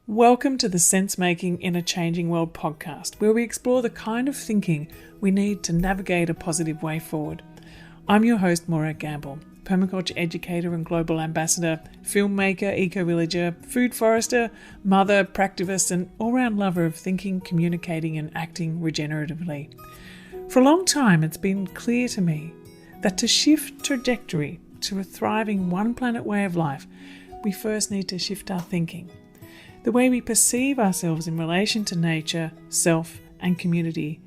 Welcome to the Sense Making in a Changing World podcast, where we explore the kind of thinking we need to navigate a positive way forward. I'm your host, Morag, permaculture educator and global ambassador, filmmaker, eco-villager, food forester, mother, practivist, and all-round lover of thinking, communicating, and acting regeneratively. For a long time, it's been clear to me that to shift trajectory to a thriving one-planet way of life, we first need to shift our thinking. The way we perceive ourselves in relation to nature, self, and community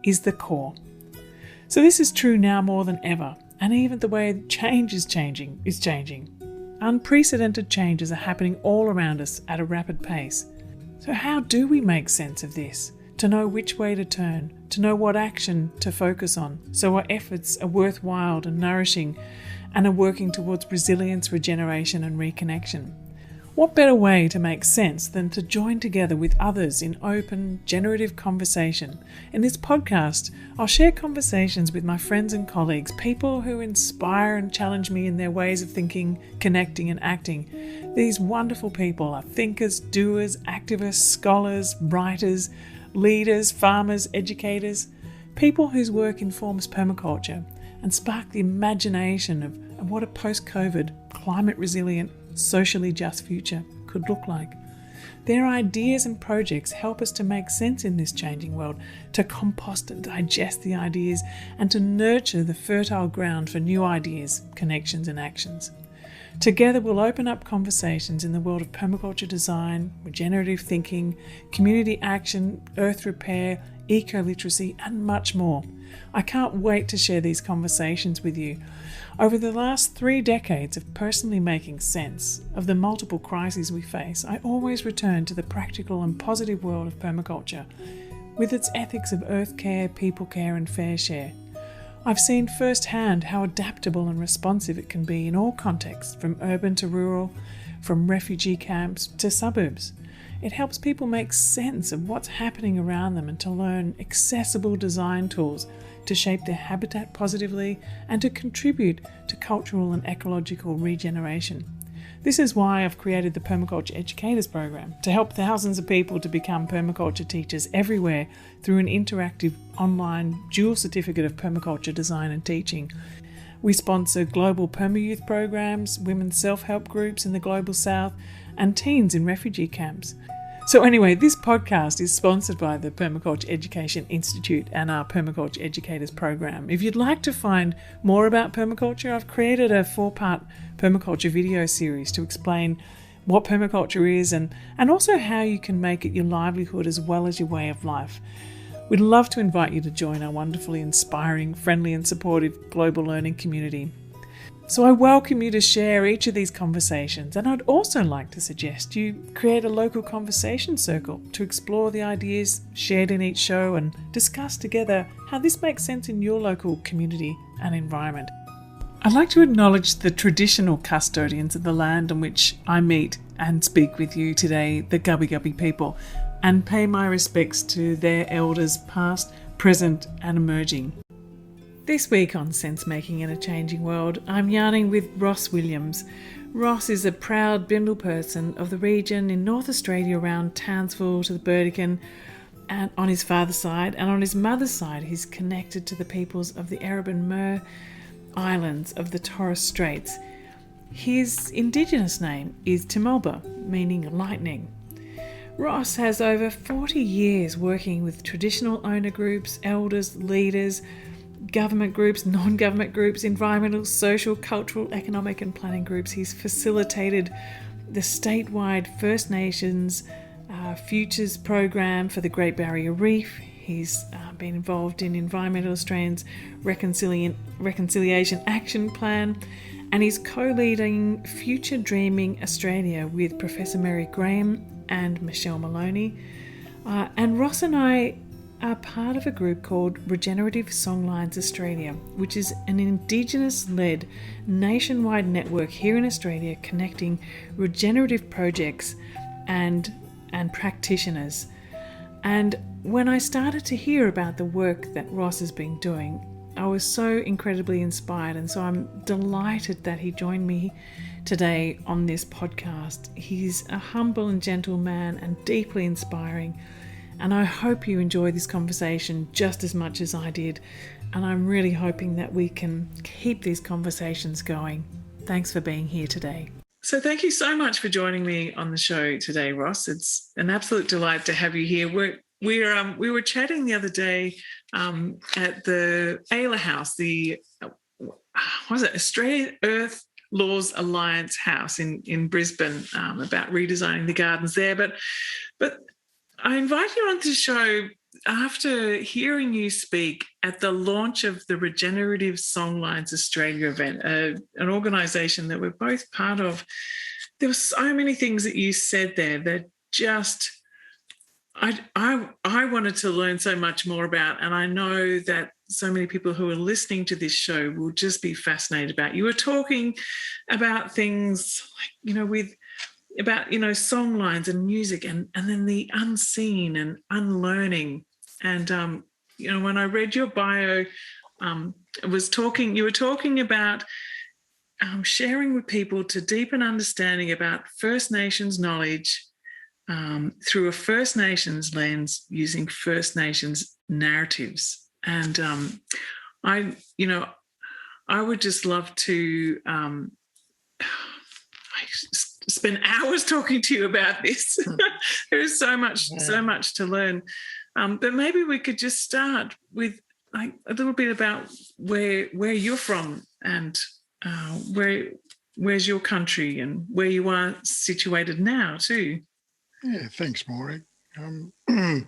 is the core. So this is true now more than ever, and even the way change is changing. Unprecedented changes are happening all around us at a rapid pace. So how do we make sense of this? To know which way to turn, to know what action to focus on, so our efforts are worthwhile and nourishing and are working towards resilience, regeneration, and reconnection. What better way to make sense than to join together with others in open, generative conversation? In this podcast, I'll share conversations with my friends and colleagues, people who inspire and challenge me in their ways of thinking, connecting, and acting. These wonderful people are thinkers, doers, activists, scholars, writers, leaders, farmers, educators, people whose work informs permaculture and spark the imagination of what a post-COVID, climate-resilient, socially just future could look like. Their ideas and projects help us to make sense in this changing world, to compost and digest the ideas, and to nurture the fertile ground for new ideas, connections, and actions. Together we'll open up conversations in the world of permaculture design, regenerative thinking, community action, earth repair, eco-literacy, and much more. I can't wait to share these conversations with you. Over the last 3 decades of personally making sense of the multiple crises we face, I always return to the practical and positive world of permaculture, with its ethics of earth care, people care, and fair share. I've seen firsthand how adaptable and responsive it can be in all contexts, from urban to rural, from refugee camps to suburbs. It helps people make sense of what's happening around them and to learn accessible design tools to shape their habitat positively and to contribute to cultural and ecological regeneration. This is why I've created the Permaculture Educators program, to help thousands of people to become permaculture teachers everywhere through an interactive online dual certificate of permaculture design and teaching. We sponsor global perma-youth programs, women's self-help groups in the global south, and teens in refugee camps. So anyway, this podcast is sponsored by the Permaculture Education Institute and our Permaculture Educators program. If you'd like to find more about permaculture, I've created a 4-part permaculture video series to explain what permaculture is and also how you can make it your livelihood as well as your way of life. We'd love to invite you to join our wonderfully inspiring, friendly and supportive global learning community. So I welcome you to share each of these conversations, and I'd also like to suggest you create a local conversation circle to explore the ideas shared in each show and discuss together how this makes sense in your local community and environment. I'd like to acknowledge the traditional custodians of the land on which I meet and speak with you today, the Gubbi Gubbi people, and pay my respects to their elders past, present and emerging. This week on Sense Making in a Changing World, I'm yarning with Ross Williams. Ross is a proud Bindal person of the region in North Australia around Townsville to the Burdekin, and on his father's side, and on his mother's side he's connected to the peoples of the Arab and Mer Islands of the Torres Straits. His Indigenous name is Timmulba, meaning lightning. Ross has over 40 years working with traditional owner groups, elders, leaders, government groups, non-government groups, environmental, social, cultural, economic and planning groups. He's facilitated the statewide First Nations Futures program for the Great Barrier Reef. He's been involved in Environmental Australia's Reconciliation Action Plan, and he's co-leading Future Dreaming Australia with Professor Mary Graham and Michelle Maloney. And Ross and I are part of a group called Regenerative Songlines Australia, which is an Indigenous-led nationwide network here in Australia connecting regenerative projects and practitioners. And when I started to hear about the work that Ross has been doing, I was so incredibly inspired, and so I'm delighted that he joined me today on this podcast. He's a humble and gentle man and deeply inspiring, and I hope you enjoy this conversation just as much as I did, and I'm really hoping that we can keep these conversations going. Thanks for being here today. So thank you so much for joining me on the show today, Ross. It's an absolute delight to have you here. We were chatting the other day at the Ayla House, the Australian Earth Laws Alliance House in Brisbane, about redesigning the gardens there. But I invited you onto the show after hearing you speak at the launch of the Regenerative Songlines Australia event, an organisation that we're both part of. There were so many things that you said there that just I wanted to learn so much more about, and I know that so many people who are listening to this show will just be fascinated about. You were talking about things like, about songlines and music, and then the unseen and unlearning. And when I read your bio, you were talking about sharing with people to deepen understanding about First Nations knowledge through a First Nations lens, using First Nations narratives. And I would just love to spend hours talking to you about this. There's so much to learn. But maybe we could just start with a little bit about where you're from, and where's your country, and where you are situated now too. Yeah, thanks, Morag. My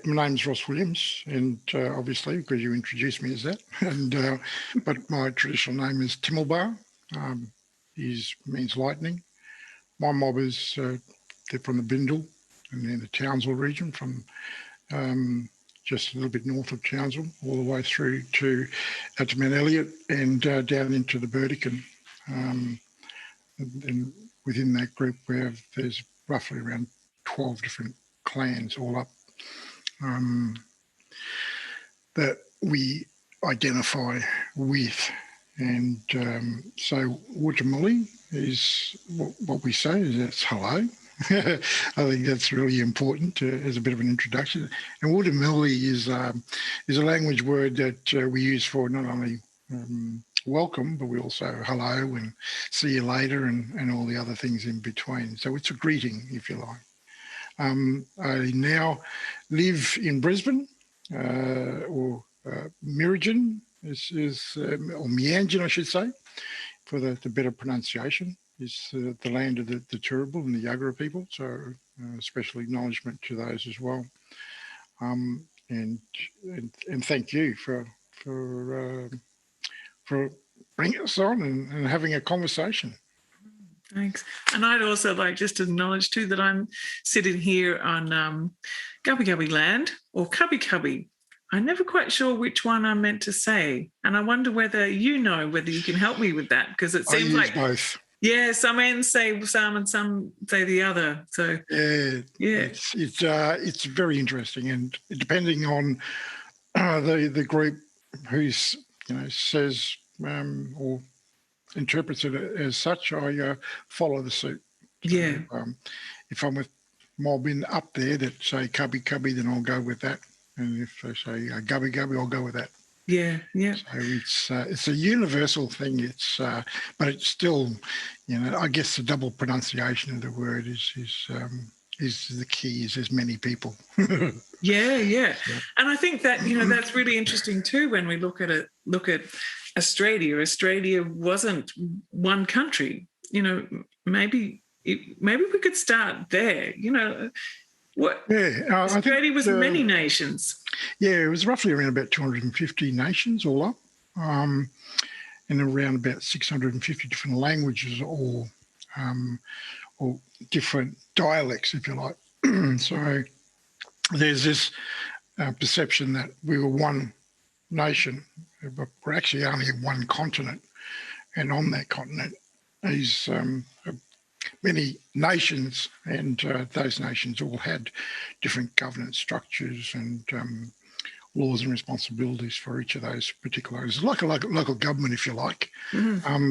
name's Ross Williams, and obviously because you introduced me as that, and but my traditional name is Timmulba. Means lightning. My mob is they're from the Bindal and in the Townsville region, from just a little bit north of Townsville, all the way through to Mount Elliott and down into the Burdekin. And within that group, there's roughly around 12 different clans all up that we identify with. And so Wutamuli is what we say is it's hello. I think that's really important as a bit of an introduction. And Wutamuli is a language word that we use for not only welcome, but we also hello and see you later and all the other things in between. So it's a greeting, if you like. I now live in Brisbane, or Mirigen or Meanjin, I should say, for the better pronunciation, is the land of the Turrbal and the Yagara people. So special acknowledgement to those as well. And thank you for bringing us on and having a conversation. Thanks. And I'd also like just to acknowledge too that I'm sitting here on Gubbi Gubbi land, or Cubby Cubby. I'm never quite sure which one I'm meant to say, and I wonder whether you can help me with that, because it seems like both. Yeah, some ends say some and some say the other. So it's very interesting, and depending on the group who's says or interprets it as such, I follow the suit. So, if I'm with mobbing up there that say Cubby Cubby, then I'll go with that. And if they say Gubby Gubby, I'll go with that. Yeah. So it's a universal thing. But it's still, I guess the double pronunciation of the word is the key. Is there's many people. Yeah. And I think that that's really interesting too when we look at Australia. Australia wasn't one country. Maybe we could start there. Australia was many nations. Yeah, it was roughly around about 250 nations all up, and around about 650 different languages or different dialects, if you like. So there's this perception that we were one nation, but we're actually only one continent, and on that continent is many nations, and those nations all had different governance structures and laws and responsibilities for each of those particular areas, like a local government, if you like,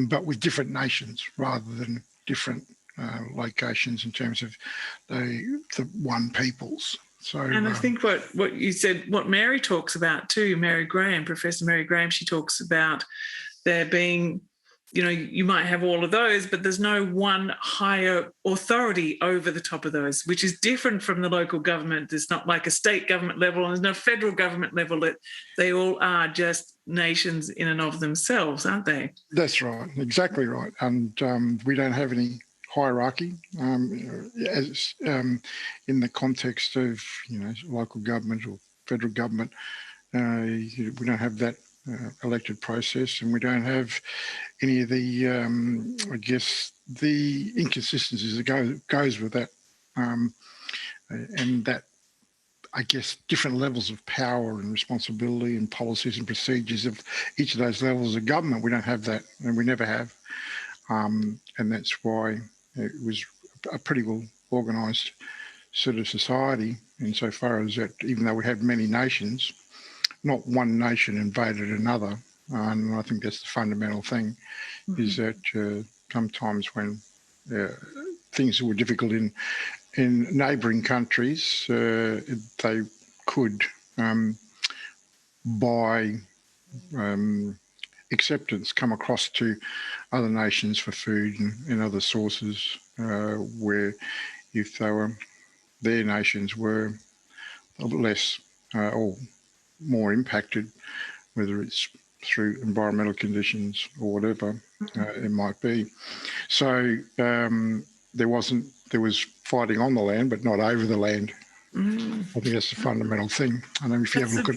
but with different nations rather than different locations in terms of the one peoples. So, and I think what you said, what Mary talks about too, Mary Graham, Professor Mary Graham, she talks about there being, you might have all of those, but there's no one higher authority over the top of those, which is different from the local government. There's not like a state government level and there's no federal government level. They all are just nations in and of themselves, aren't they? That's right, exactly right. And we don't have any hierarchy as in the context of local government or federal government. We don't have that elected process, and we don't have any of the I guess the inconsistencies that goes with that, and that I guess different levels of power and responsibility and policies and procedures of each of those levels of government. We don't have that, and we never have, and that's why it was a pretty well organised sort of society insofar as that, even though we have many nations, not one nation invaded another. And I think that's the fundamental thing, is that sometimes when things were difficult in neighbouring countries, they could, by acceptance, come across to other nations for food and other sources, where if their nations were less or more impacted, whether it's through environmental conditions or whatever it might be. So there was fighting on the land, but not over the land. I think that's the fundamental thing. I know if you have a look at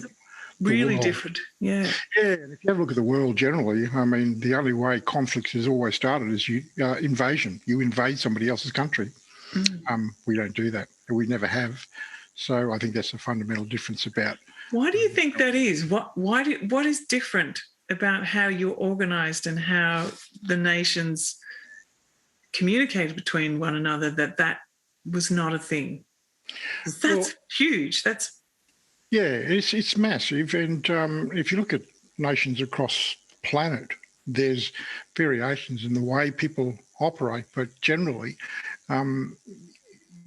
really different, yeah. Yeah, and if you have a look at the world generally, I mean, the only way conflicts has always started is invasion. You invade somebody else's country. We don't do that. We never have. So I think that's a fundamental difference about. Why do you think that is? What is different about how you're organised and how the nations communicated between one another that was not a thing? That's huge. Yeah, it's massive. And if you look at nations across the planet, there's variations in the way people operate, but generally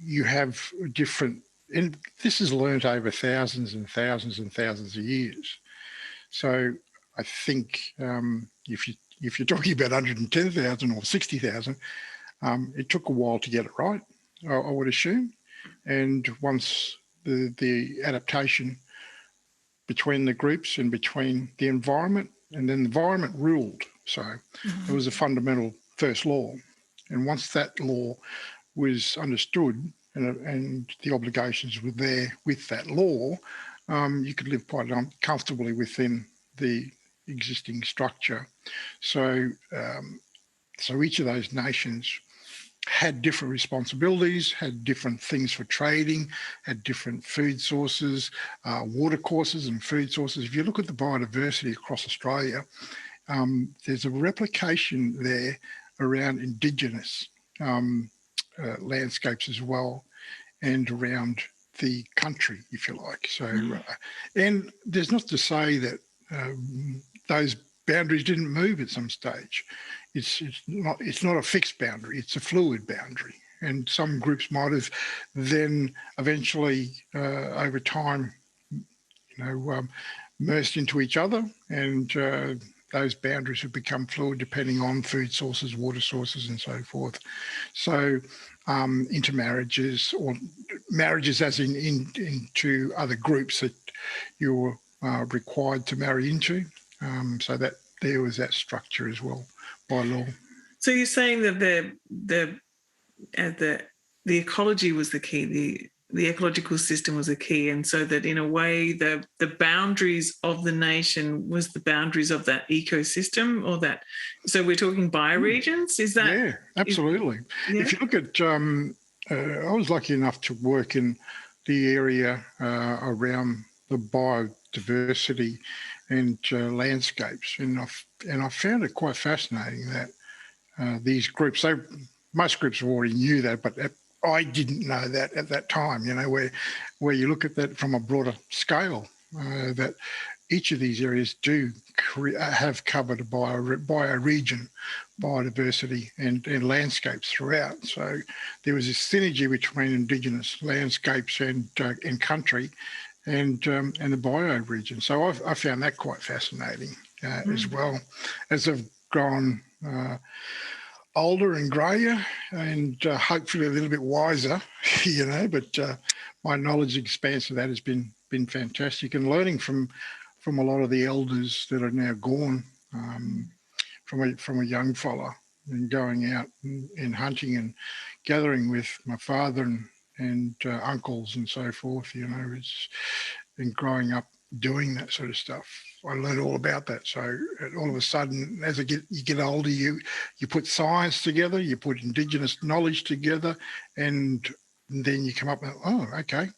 you have different, and this is learnt over thousands and thousands and thousands of years. So I think if you're talking about 110,000 or 60,000, it took a while to get it right, I would assume. And once the adaptation between the groups and between the environment, and then the environment ruled. So it was a fundamental first law. And once that law was understood and the obligations were there with that law, you could live quite comfortably within the existing structure. So each of those nations had different responsibilities, had different things for trading, had different food sources, water courses and food sources. If you look at the biodiversity across Australia, there's a replication there around Indigenous landscapes as well, and around the country, if you like. So, and there's not to say that those boundaries didn't move at some stage. It's not a fixed boundary, it's a fluid boundary. And some groups might have then eventually, over time, merged into each other, and those boundaries have become fluid depending on food sources, water sources, and so forth. So intermarriages, or marriages as into other groups that you're required to marry into, so that there was that structure as well by law. So you're saying that the ecology was the key, the ecological system was the key, and so that in a way the boundaries of the nation was the boundaries of that ecosystem, or that. So we're talking bioregions. Is that? Yeah, absolutely. If you look at, I was lucky enough to work in the area around the biodiversity and landscapes, and I found it quite fascinating that these groups, most groups already knew that, but I didn't know that at that time, where you look at that from a broader scale. that each of these areas do have covered a bioregion, biodiversity and landscapes throughout. So there was this synergy between Indigenous landscapes and country and the bioregion. So I found that quite fascinating as well. As I've grown older and greyer and hopefully a little bit wiser, but my knowledge expanse of that has been fantastic, and learning from a lot of the elders that are now gone, from a young fella, and going out and hunting and gathering with my father and uncles and so forth, and growing up doing that sort of stuff. I learned all about that. So all of a sudden, as you get older, you put science together, you put Indigenous knowledge together, and then you come up with, oh, okay,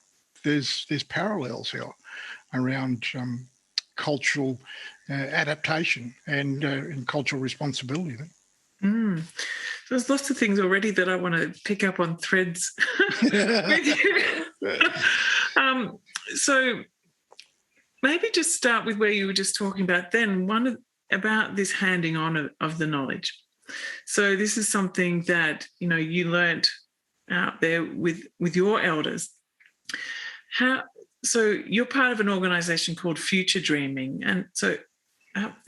there's parallels here around cultural adaptation and cultural responsibility. So there's lots of things already that I want to pick up on threads with you. So maybe just start with where you were just talking about then, about this handing on of the knowledge. So this is something that, you learnt out there with your elders. So you're part of an organisation called Future Dreaming. And so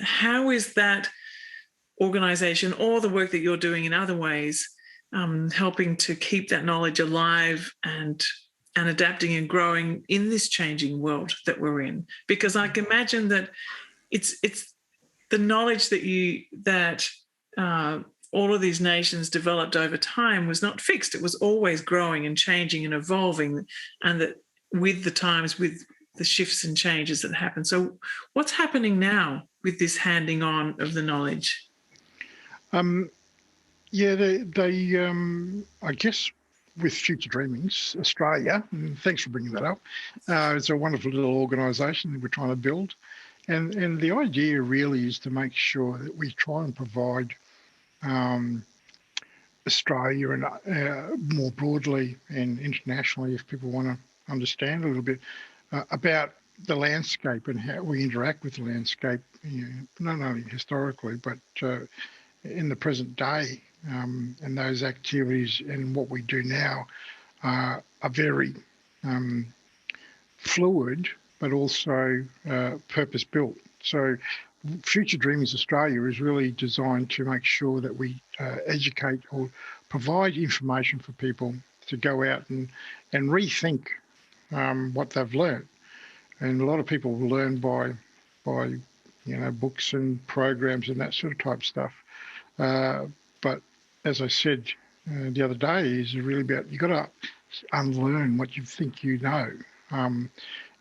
how is that organisation, or the work that you're doing in other ways, helping to keep that knowledge alive and adapting and growing in this changing world that we're in? Because I can imagine that it's the knowledge that all of these nations developed over time was not fixed. It was always growing and changing and evolving, and that with the times, with the shifts and changes that happen. So what's happening now with this handing on of the knowledge? I guess with Future Dreamings Australia, and thanks for bringing that up, it's a wonderful little organisation that we're trying to build. And the idea really is to make sure that we try and provide Australia and more broadly and internationally, if people want to understand a little bit about the landscape and how we interact with the landscape, not only historically, but in the present day, and those activities and what we do now are very fluid, but also purpose-built. So Future Dreamers Australia is really designed to make sure that we educate or provide information for people to go out and rethink what they've learned. And a lot of people learn by books and programs and that sort of type stuff. But as I said the other day, is really about, you've got to unlearn what you think you know, and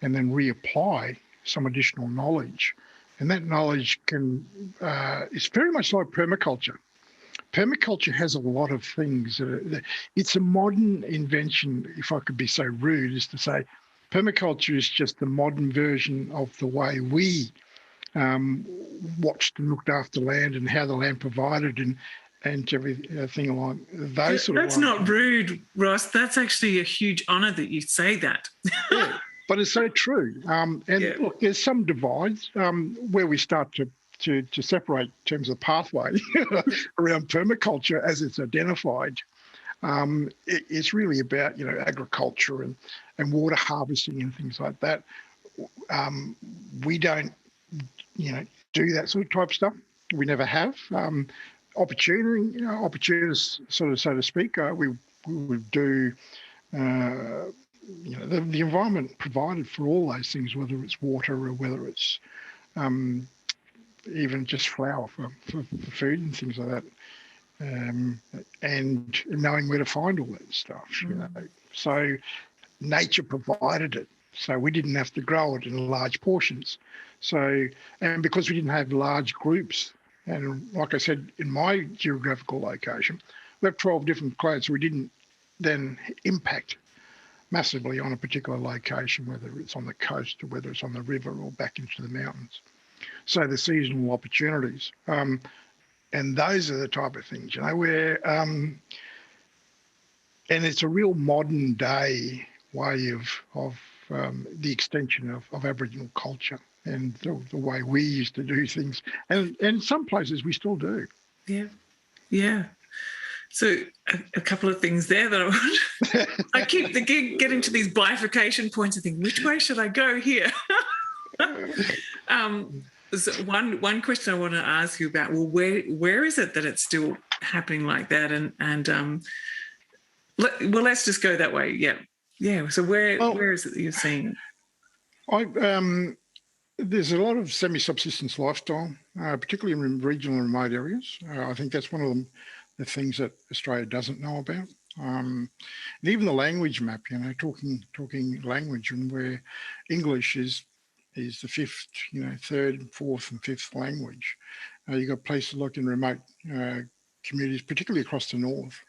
then reapply some additional knowledge. And that knowledge it's very much like permaculture. Permaculture has a lot of things. It's a modern invention, if I could be so rude, is to say permaculture is just the modern version of the way we watched and looked after land and how the land provided and everything along those sort of lines. That's not rude, Ross. That's actually a huge honour that you say that. Yeah, but it's so true. Look, there's some divides where we start to separate in terms of pathway around permaculture as it's identified. It's really about agriculture and water harvesting and things like that. We don't do that sort of type stuff. We never have. Opportunists, sort of, so to speak. We would do. The environment provided for all those things, whether it's water or whether it's even just flour for food and things like that, and knowing where to find all that stuff. So nature provided it, so we didn't have to grow it in large portions. So, and because we didn't have large groups, and like I said, in my geographical location, we have 12 different clans, so we didn't then impact massively on a particular location, whether it's on the coast or whether it's on the river or back into the mountains. So the seasonal opportunities, and those are the type of things, where, and it's a real modern day way of the extension of Aboriginal culture and the way we used to do things. And in some places we still do. Yeah. Yeah. So a couple of things there that I want. I keep getting to these bifurcation points and think, which way should I go here? So one question I want to ask you about, well, where is it that it's still happening like that? Let's just go that way. Yeah. Yeah. So where is it that you're seeing? There's a lot of semi-subsistence lifestyle, particularly in regional and remote areas. I think that's one of the things that Australia doesn't know about. And even the language map, talking language, and where English is the fifth, third, fourth and fifth language. You've got places like in remote communities, particularly across the north,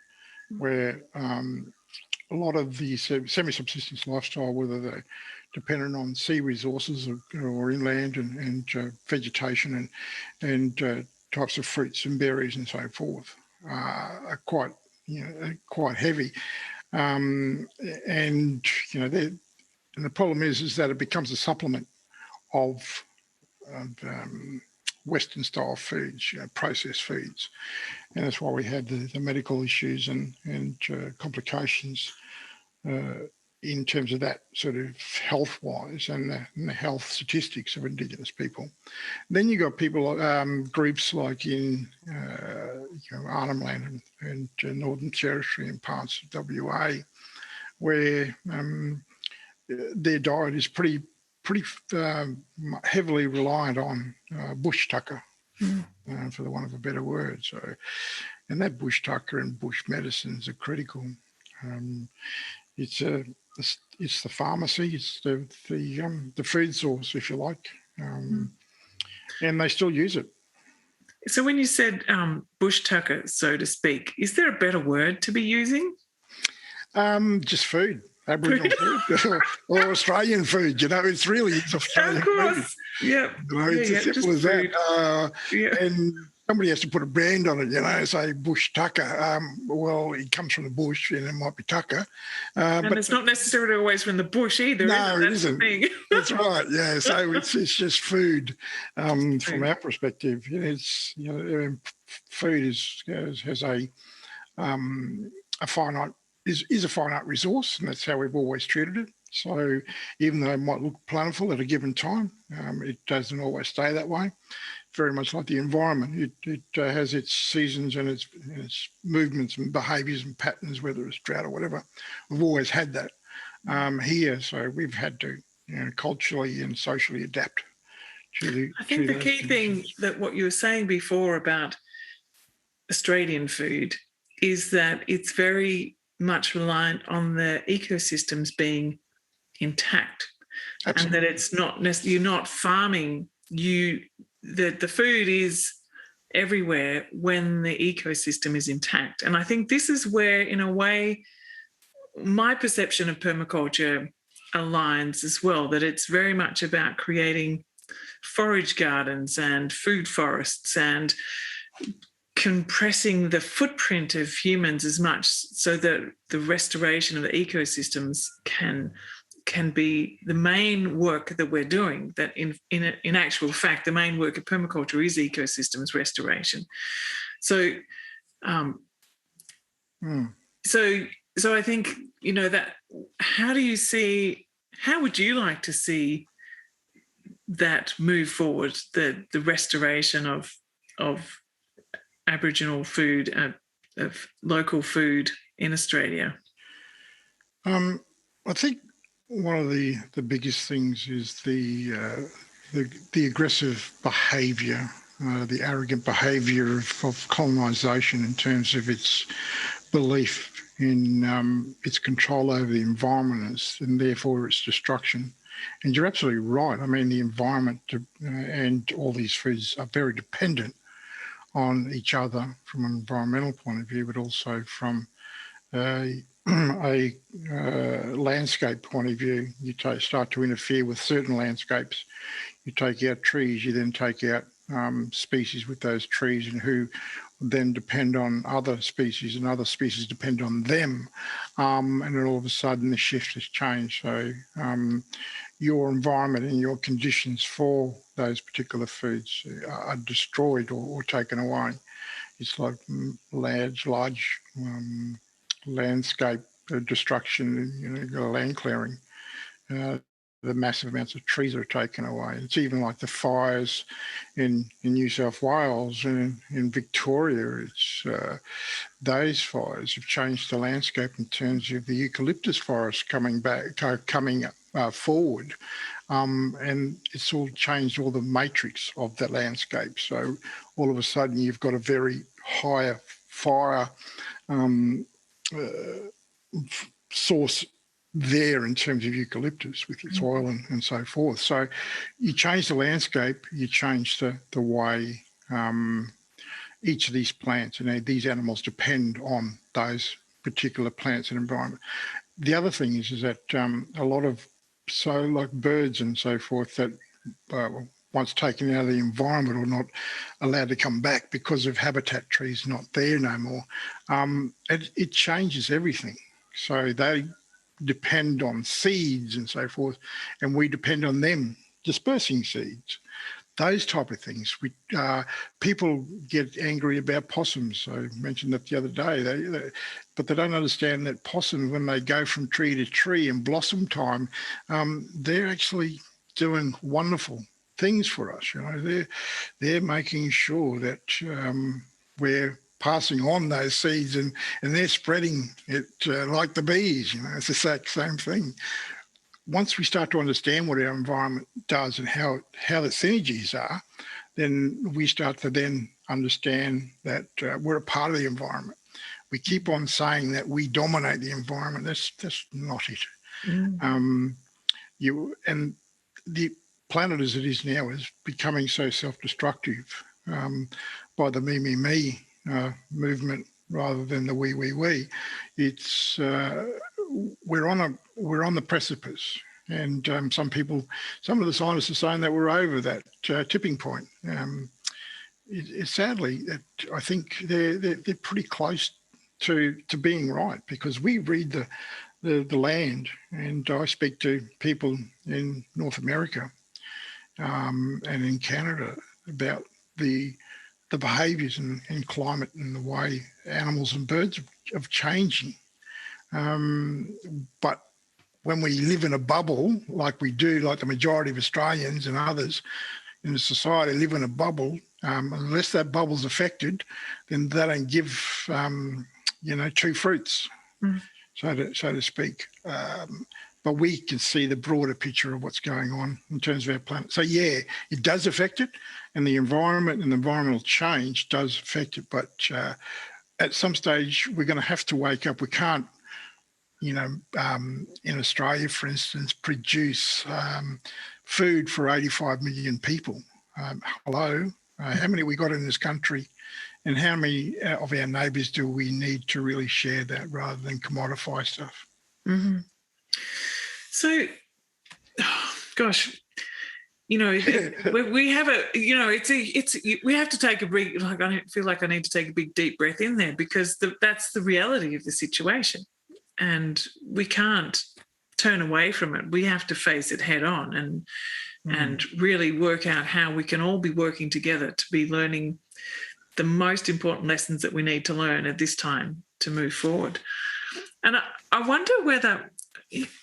where a lot of the semi-subsistence lifestyle, whether they're dependent on sea resources or inland and vegetation and types of fruits and berries and so forth, are quite heavy. And the problem is that it becomes a supplement of Western style foods, processed foods. And that's why we had the medical issues and complications in terms of that sort of health-wise and the health statistics of Indigenous people. Then you got people, groups like in Arnhem Land and Northern Territory and parts of WA, where their diet is pretty heavily reliant on bush tucker, for the want of a better word. So, and that bush tucker and bush medicines are critical. It's the pharmacy, it's the food source, if you like, and they still use it. So when you said bush tucker, so to speak, is there a better word to be using? Just food. Aboriginal food or Australian food, it's really Australian food. Yeah. It's as simple as that. And somebody has to put a brand on it, say bush tucker. Well, it comes from the bush and it might be tucker. But it's not necessarily always from the bush either. No, it isn't. That's right. Yeah. So it's just food from our perspective. It's food has a finite. Is a finite resource, and that's how we've always treated it. So even though it might look plentiful at a given time, it doesn't always stay that way. Very much like the environment. It has its seasons and its movements and behaviours and patterns, whether it's drought or whatever. We've always had that here, so we've had to culturally and socially adapt to I think the key thing that what you were saying before about Australian food is that it's very much reliant on the ecosystems being intact. Absolutely. And that it's not you're not farming, the food is everywhere when the ecosystem is intact. And I think this is where, in a way, my perception of permaculture aligns as well, that it's very much about creating forage gardens and food forests and compressing the footprint of humans as much so that the restoration of the ecosystems can be the main work that we're doing. That in actual fact, the main work of permaculture is ecosystems restoration. So, so I think that. How would you like to see that move forward? The restoration of Aboriginal food, of local food in Australia? I think one of the biggest things is the aggressive behaviour, the arrogant behaviour of colonisation in terms of its belief in its control over the environment and therefore its destruction. And you're absolutely right. I mean, the environment and all these foods are very dependent on each other from an environmental point of view, but also from a landscape point of view. You start to interfere with certain landscapes. You take out trees, you then take out species with those trees, and then depend on other species, and other species depend on them. And then all of a sudden the shift has changed. So your environment and your conditions for those particular foods are destroyed or taken away. It's like large landscape destruction, you've got a land clearing. The massive amounts of trees are taken away. It's even like the fires in New South Wales and in Victoria. It's those fires have changed the landscape in terms of the eucalyptus forest coming forward, and it's all changed all the matrix of the landscape. So all of a sudden you've got a very higher fire source there in terms of eucalyptus with its oil and so forth. So you change the landscape, you change the way each of these plants and these animals depend on those particular plants and environment. The other thing is that a lot of, so like birds and so forth that once taken out of the environment or not allowed to come back because of habitat trees not there no more, it changes everything. So they depend on seeds and so forth, and we depend on them dispersing seeds. Those type of things. People get angry about possums. I mentioned that the other day. But they don't understand that possums, when they go from tree to tree in blossom time, they're actually doing wonderful things for us. They're making sure that we're passing on those seeds and they're spreading it like the bees. It's the exact same thing. Once we start to understand what our environment does and how the synergies are, then we start to then understand that we're a part of the environment. We keep on saying that we dominate the environment. That's not it. And the planet as it is now is becoming so self-destructive by the me movement rather than the we. It's we're on the precipice, and some of the scientists are saying that we're over that tipping point. Sadly, I think they're pretty close to being right, because we read the land, and I speak to people in North America and in Canada about the behaviours and climate and the way animals and birds are changing. But when we live in a bubble, like we do, like the majority of Australians and others in the society live in a bubble, unless that bubble's affected, then they don't give, true fruits, so to speak. But we can see the broader picture of what's going on in terms of our planet. So, yeah, it does affect it, and the environment and environmental change does affect it. But at some stage, we're going to have to wake up. We can't, in Australia, for instance, produce food for 85 million people. Hello, how many we got in this country, and how many of our neighbours do we need to really share that rather than commodify stuff? Mm-hmm. So, gosh, we have we have to take a big, like, I feel like I need to take a big deep breath in there, because that's the reality of the situation, and we can't turn away from it. We have to face it head on and really work out how we can all be working together to be learning the most important lessons that we need to learn at this time to move forward. And I wonder whether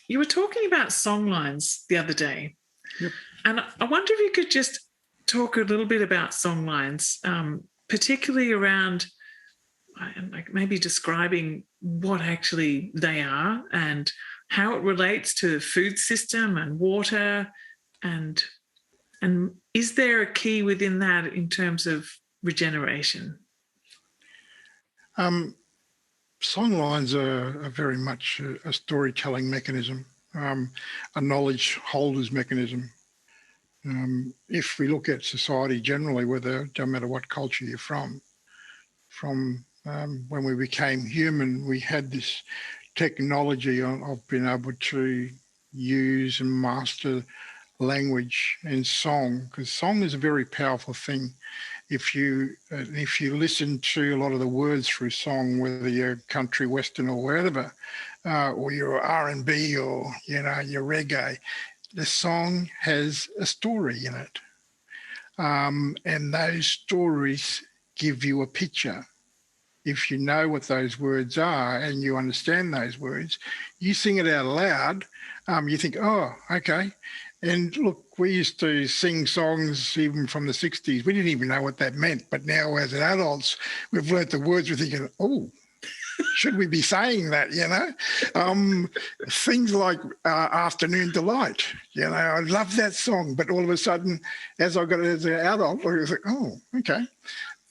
you were talking about songlines the other day. Yep. And I wonder if you could just talk a little bit about songlines, particularly around like maybe describing what actually they are and how it relates to the food system and water, and is there a key within that in terms of regeneration? Songlines are very much a storytelling mechanism, a knowledge holders mechanism. If we look at society generally, don't matter what culture you're from when we became human, we had this technology of being able to use and master language and song, because song is a very powerful thing. if you listen to a lot of the words through song, whether you're country, western, or wherever, or you're R&B, or your reggae, the song has a story in it, and those stories give you a picture. If you know what those words are and you understand those words, you sing it out loud, you think, oh, okay. And look, we used to sing songs even from the 60s. We didn't even know what that meant. But now as adults, we've learnt the words. We're thinking, oh, should we be saying that, Things like Afternoon Delight, I love that song. But all of a sudden, as I got as an adult, I was like, oh, okay.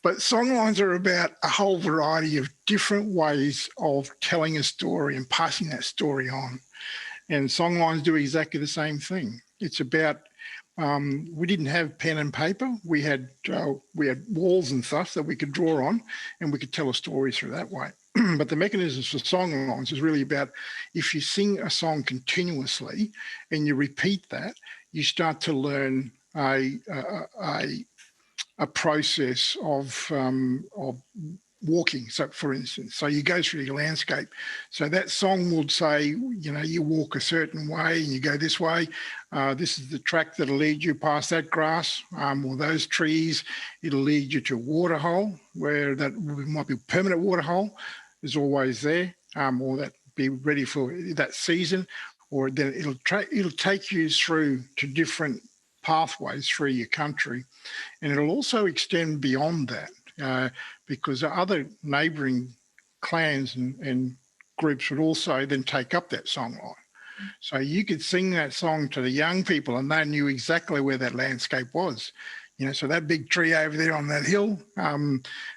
But songlines are about a whole variety of different ways of telling a story and passing that story on. And songlines do exactly the same thing. It's about, we didn't have pen and paper. We had walls and stuff that we could draw on, and we could tell a story through that way. But the mechanisms for songlines is really about, if you sing a song continuously and you repeat that, you start to learn a process of walking. So, for instance, so you go through your landscape. So that song would say, you walk a certain way and you go this way. This is the track that'll lead you past that grass or those trees. It'll lead you to a water hole, where that might be a permanent water hole is always there, or that be ready for that season. Or then it'll take you through to different pathways through your country. And it'll also extend beyond that, because other neighbouring clans and groups would also then take up that songline. So you could sing that song to the young people and they knew exactly where that landscape was. So that big tree over there on that hill,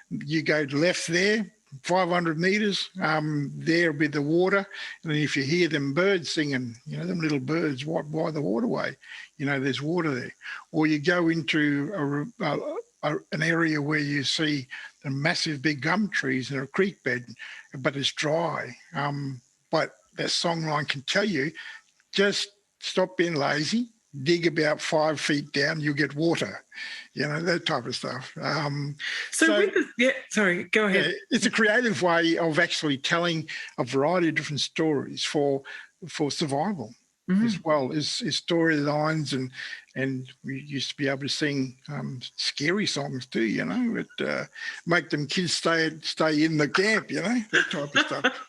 you go left there, 500 metres, there'll be the water. And then if you hear them birds singing, them little birds by the waterway, there's water there. Or you go into an area where you see the massive big gum trees in a creek bed, but it's dry. But that songline can tell you, just stop being lazy, dig about 5 feet down, you'll get water, that type of stuff. Sorry, go ahead. It's a creative way of actually telling a variety of different stories for survival. Mm-hmm. As well as storylines, and we used to be able to sing scary songs too, but make them kids stay in the camp, that type of stuff.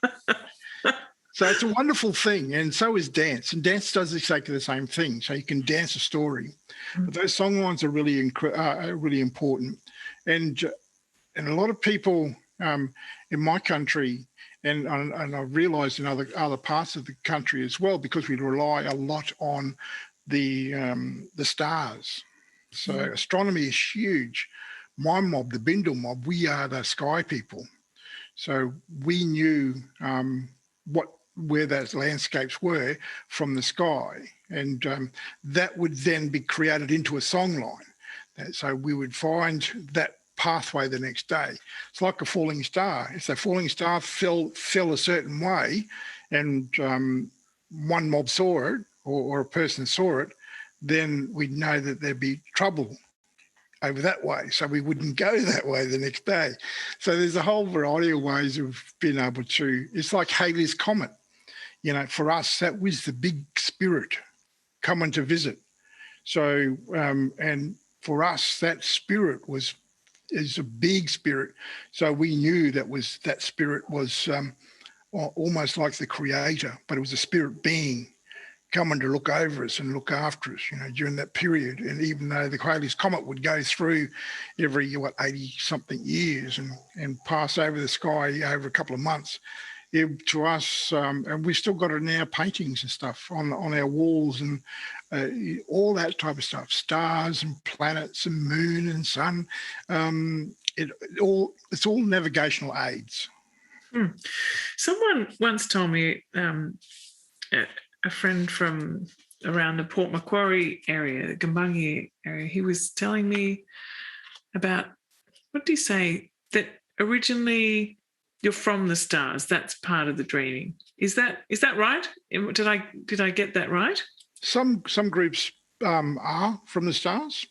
So it's a wonderful thing, and so is dance. And dance does exactly the same thing. So you can dance a story, but those songlines are really important. And a lot of people in my country. And I've realised in other parts of the country as well, because we rely a lot on the stars. So astronomy is huge. My mob, the Bindle mob, we are the sky people. So we knew where those landscapes were from the sky, and that would then be created into a songline. So we would find that pathway the next day. It's like a falling star. If the falling star fell a certain way, and one mob saw it, or a person saw it, then we'd know that there'd be trouble over that way. So we wouldn't go that way the next day. So there's a whole variety of ways of being able to. It's like Halley's Comet. For us, that was the big spirit coming to visit. So and for us, that spirit is a big spirit. So we knew that spirit was almost like the creator, but it was a spirit being coming to look over us and look after us, during that period. And even though the Halley's Comet would go through every 80-something years and pass over the sky over a couple of months, to us, and we've still got it in our paintings and stuff on our walls, and all that type of stuff, stars and planets and moon and sun. It's all navigational aids. Someone once told me, a friend from around the Port Macquarie area, the Gambungi area, he was telling me about, what did he say, that originally you're from the stars. That's part of the dreaming. Is that right? Did I get that right? Some groups are from the stars.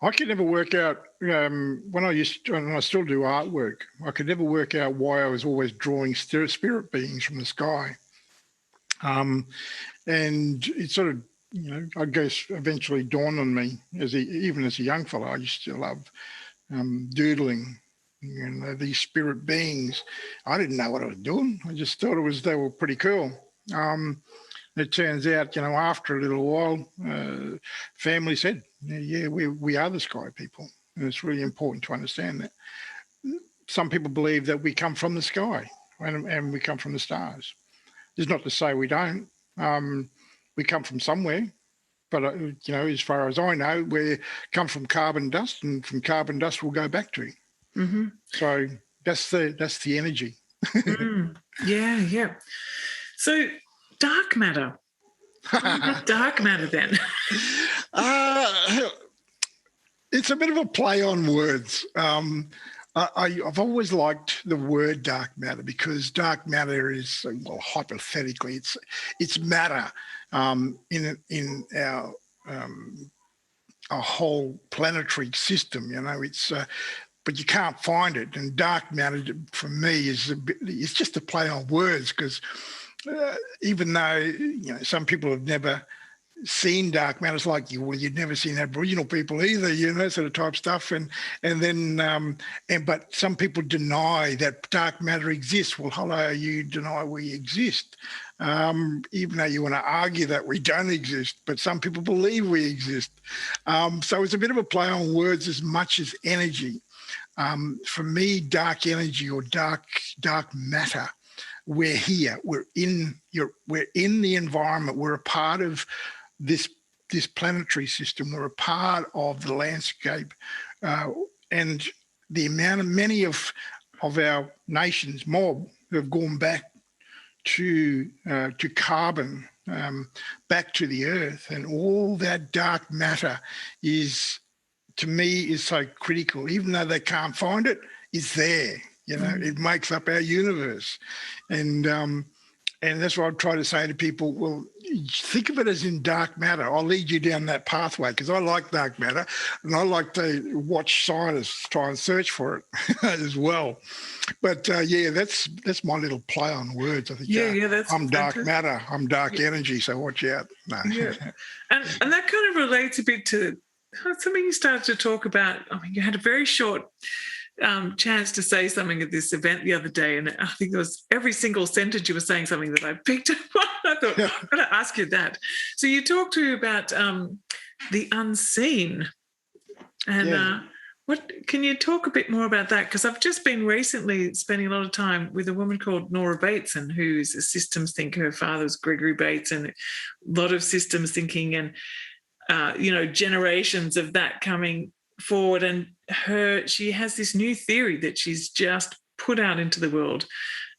I could never work out when I still do artwork. I could never work out why I was always drawing spirit beings from the sky, and it sort of, I guess, eventually dawned on me even as a young fellow. I used to love doodling, these spirit beings. I didn't know what I was doing. I just thought they were pretty cool. It turns out, after a little while, family said, yeah, we are the sky people. And it's really important to understand that. Some people believe that we come from the sky and we come from the stars. It's not to say we don't. We come from somewhere. But, as far as I know, we come from carbon dust, and from carbon dust we'll go back to. Mm-hmm. So that's the energy. Yeah. So dark matter. Dark matter then? It's a bit of a play on words. I've always liked the word dark matter because dark matter is, well, hypothetically, it's matter in our whole planetary system. It's but you can't find it. And dark matter for me it's just a play on words because even though some people have never seen dark matter, it's like you'd never seen Aboriginal people either, sort of type stuff, but some people deny that dark matter exists. Well, hello, you deny we exist, even though you want to argue that we don't exist, but some people believe we exist. So it's a bit of a play on words as much as energy. For me, dark energy or dark matter, we're here. We're in the environment. We're a part of this planetary system. We're a part of the landscape, and the amount of many of our nations, mob, who have gone back to carbon, back to the earth, and all that dark matter is, to me, is so critical. Even though they can't find it, it's there. It makes up our universe, and that's what I try to say to people. Well, think of it as in dark matter. I'll lead you down that pathway because I like dark matter, and I like to watch scientists try and search for it as well. But that's my little play on words. I think. That's I'm dark matter. I'm dark energy. So watch out. No. Yeah, and that kind of relates a bit to something you started to talk about. I mean, you had a very short chance to say something at this event the other day, and I think it was every single sentence you were saying something that I picked up on. I thought, I'm going to ask you that. So you talked about the unseen, and what can you talk a bit more about that? Because I've just been recently spending a lot of time with a woman called Nora Bateson, who's a systems thinker. Her father's Gregory Bates, and a lot of systems thinking, and generations of that coming forward. And she has this new theory that she's just put out into the world,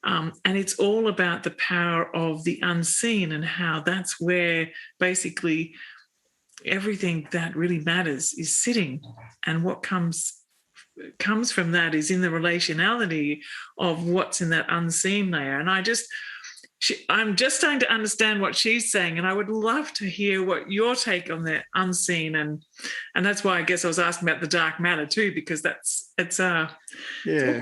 and it's all about the power of the unseen and how that's where basically everything that really matters is sitting, and what comes from that is in the relationality of what's in that unseen layer. And I'm just starting to understand what she's saying, and I would love to hear what your take on the unseen, and that's why I guess I was asking about the dark matter too, because it's all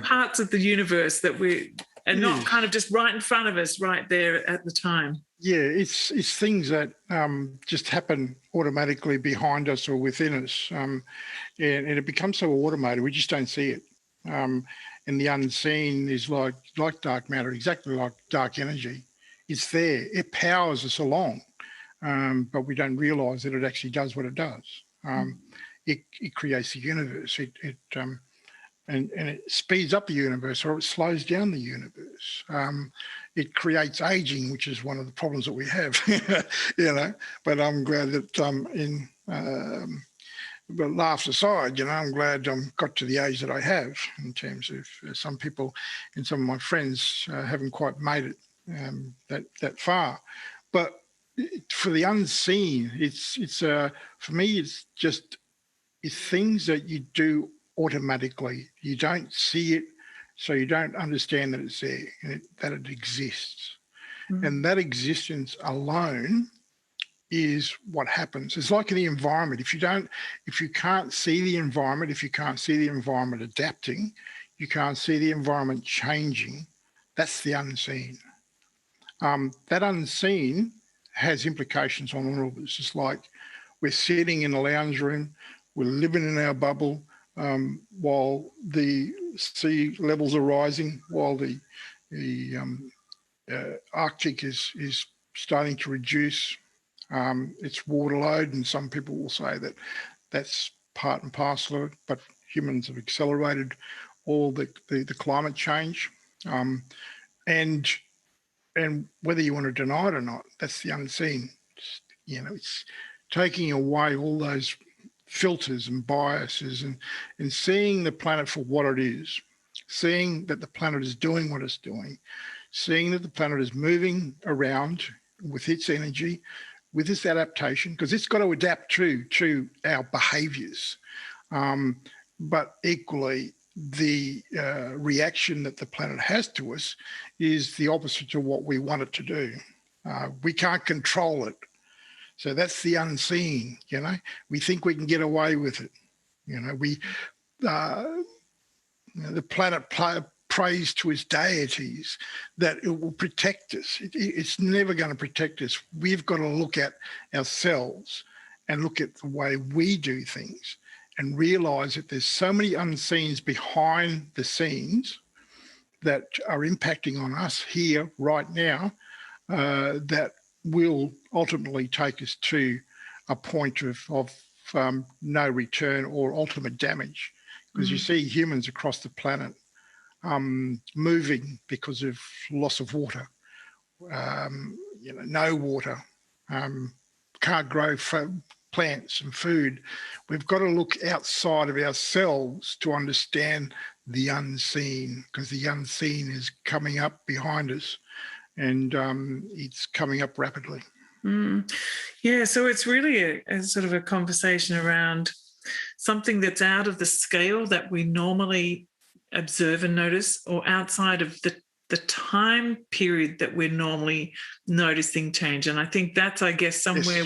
parts of the universe that we are not kind of just right in front of us, right there at the time. Yeah, it's things that just happen automatically behind us or within us, and it becomes so automated we just don't see it. And the unseen is like dark matter, exactly like dark energy. It's there. It powers us along, but we don't realise that it actually does what it does. It creates the universe. And it speeds up the universe, or it slows down the universe. It creates aging, which is one of the problems that we have, But I'm glad that but laughs aside, I'm glad I got to the age that I have, in terms of some people and some of my friends haven't quite made it that far. But for the unseen, it's for me, it's things that you do automatically. You don't see it, so you don't understand that it's there, and that it exists. And that existence alone is what happens. It's like in the environment. If you can't see the environment, if you can't see the environment adapting, you can't see the environment changing, that's the unseen. That unseen has implications on all of us. It's like we're sitting in a lounge room, we're living in our bubble while the sea levels are rising, while the Arctic is starting to reduce its water load, and some people will say that that's part and parcel of it, but humans have accelerated all the climate change. And whether you want to deny it or not, that's the unseen. It's taking away all those filters and biases and seeing the planet for what it is, seeing that the planet is doing what it's doing, seeing that the planet is moving around with its energy, with its adaptation, because it's got to adapt to our behaviours. But equally, the reaction that the planet has to us is the opposite to what we want it to do. We can't control it. So that's the unseen, We think we can get away with it. The planet prays to its deities that it will protect us. It's never going to protect us. We've got to look at ourselves and look at the way we do things and realise that there's so many unseens behind the scenes that are impacting on us here right now that will ultimately take us to a point of no return or ultimate damage. Because you see humans across the planet moving because of loss of water, no water, can't grow plants and food. We've got to look outside of ourselves to understand the unseen, because the unseen is coming up behind us, and it's coming up rapidly. Yeah, so it's really a sort of a conversation around something that's out of the scale that we normally observe and notice, or outside of the time period that we're normally noticing change. And I think that's, I guess, somewhere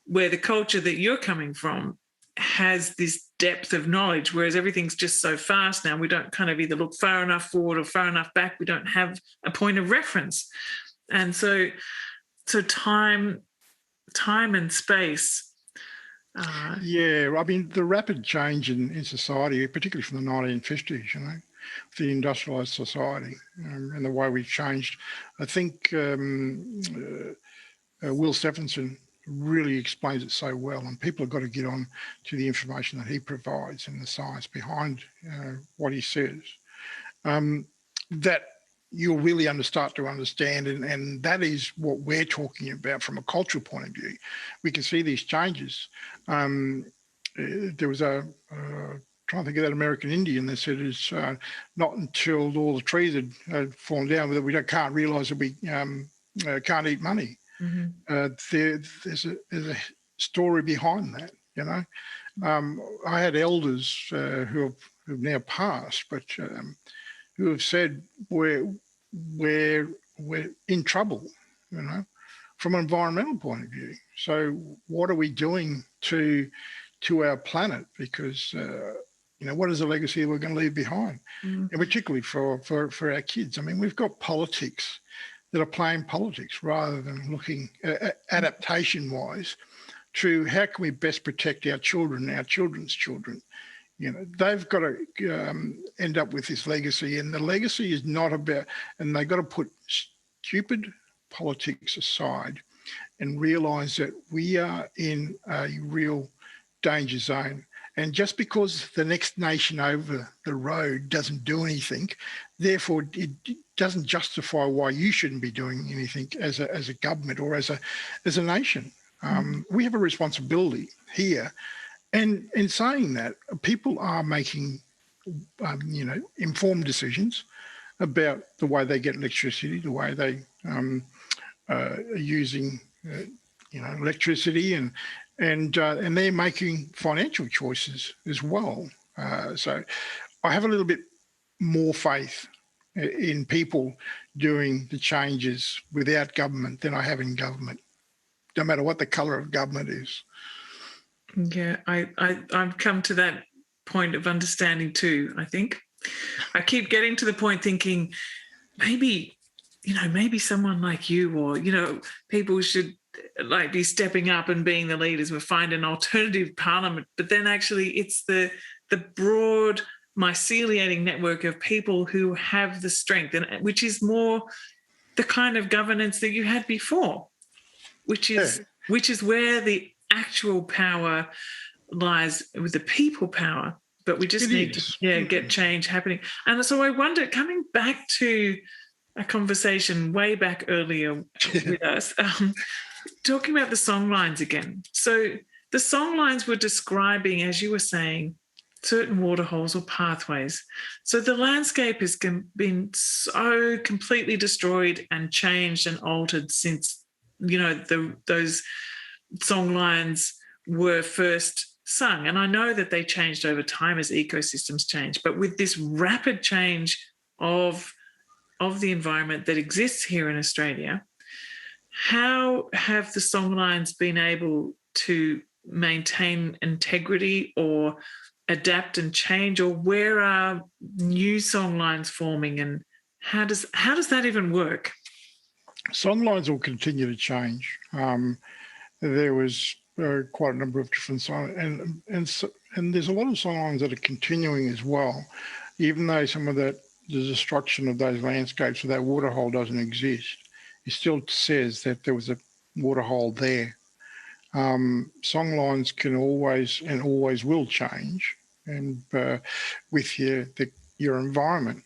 where the culture that you're coming from has this depth of knowledge, whereas everything's just so fast now. We don't kind of either look far enough forward or far enough back. We don't have a point of reference. And so time and space. Yeah, I mean, the rapid change in society, particularly from the 1950s, the industrialised society and the way we've changed. I think Will Stephenson really explains it so well, and people have got to get on to the information that he provides and the science behind what he says, that you'll really start to understand, and that is what we're talking about from a cultural point of view. We can see these changes. There was trying to think of that American Indian that said it's not until all the trees had fallen down that we can't realise that we can't eat money. There's a story behind that, I had elders who have now passed, but who have said we're in trouble, from an environmental point of view. So what are we doing to our planet? Because what is the legacy we're going to leave behind, and particularly for our kids? I mean, we've got politics that are playing politics rather than looking adaptation-wise to how can we best protect our children, our children's children. They've got to end up with this legacy, and the legacy is not about, and they've got to put stupid politics aside and realise that we are in a real danger zone. And just because the next nation over the road doesn't do anything, therefore it doesn't justify why you shouldn't be doing anything as a government or as a nation. We have a responsibility here. And in saying that, people are making, informed decisions about the way they get electricity, the way they are using, electricity, and they're making financial choices as well. So I have a little bit more faith in people doing the changes without government than I have in government. no matter what the colour of government is. Yeah, I've come to that point of understanding too, I think. I keep getting to the point thinking maybe, maybe someone like you or, people should like be stepping up and being the leaders. We'll find an alternative parliament. But then actually it's the broad myceliating network of people who have the strength, and which is more the kind of governance that you had before, which is where the actual power lies, with the people power. But we just need to get change happening. And so I wonder, coming back to a conversation way back earlier with us, talking about the songlines again. So the songlines were describing, as you were saying, certain waterholes or pathways. So the landscape has been so completely destroyed and changed and altered since, those songlines were first sung. And I know that they changed over time as ecosystems change, but with this rapid change of the environment that exists here in Australia, how have the songlines been able to maintain integrity or adapt and change, or where are new songlines forming, and how does that even work? Songlines will continue to change. There was quite a number of different songlines, and there's a lot of songlines that are continuing as well, even though some of the destruction of those landscapes or that waterhole doesn't exist. It still says that there was a waterhole there. Songlines can always will change, and with your environment.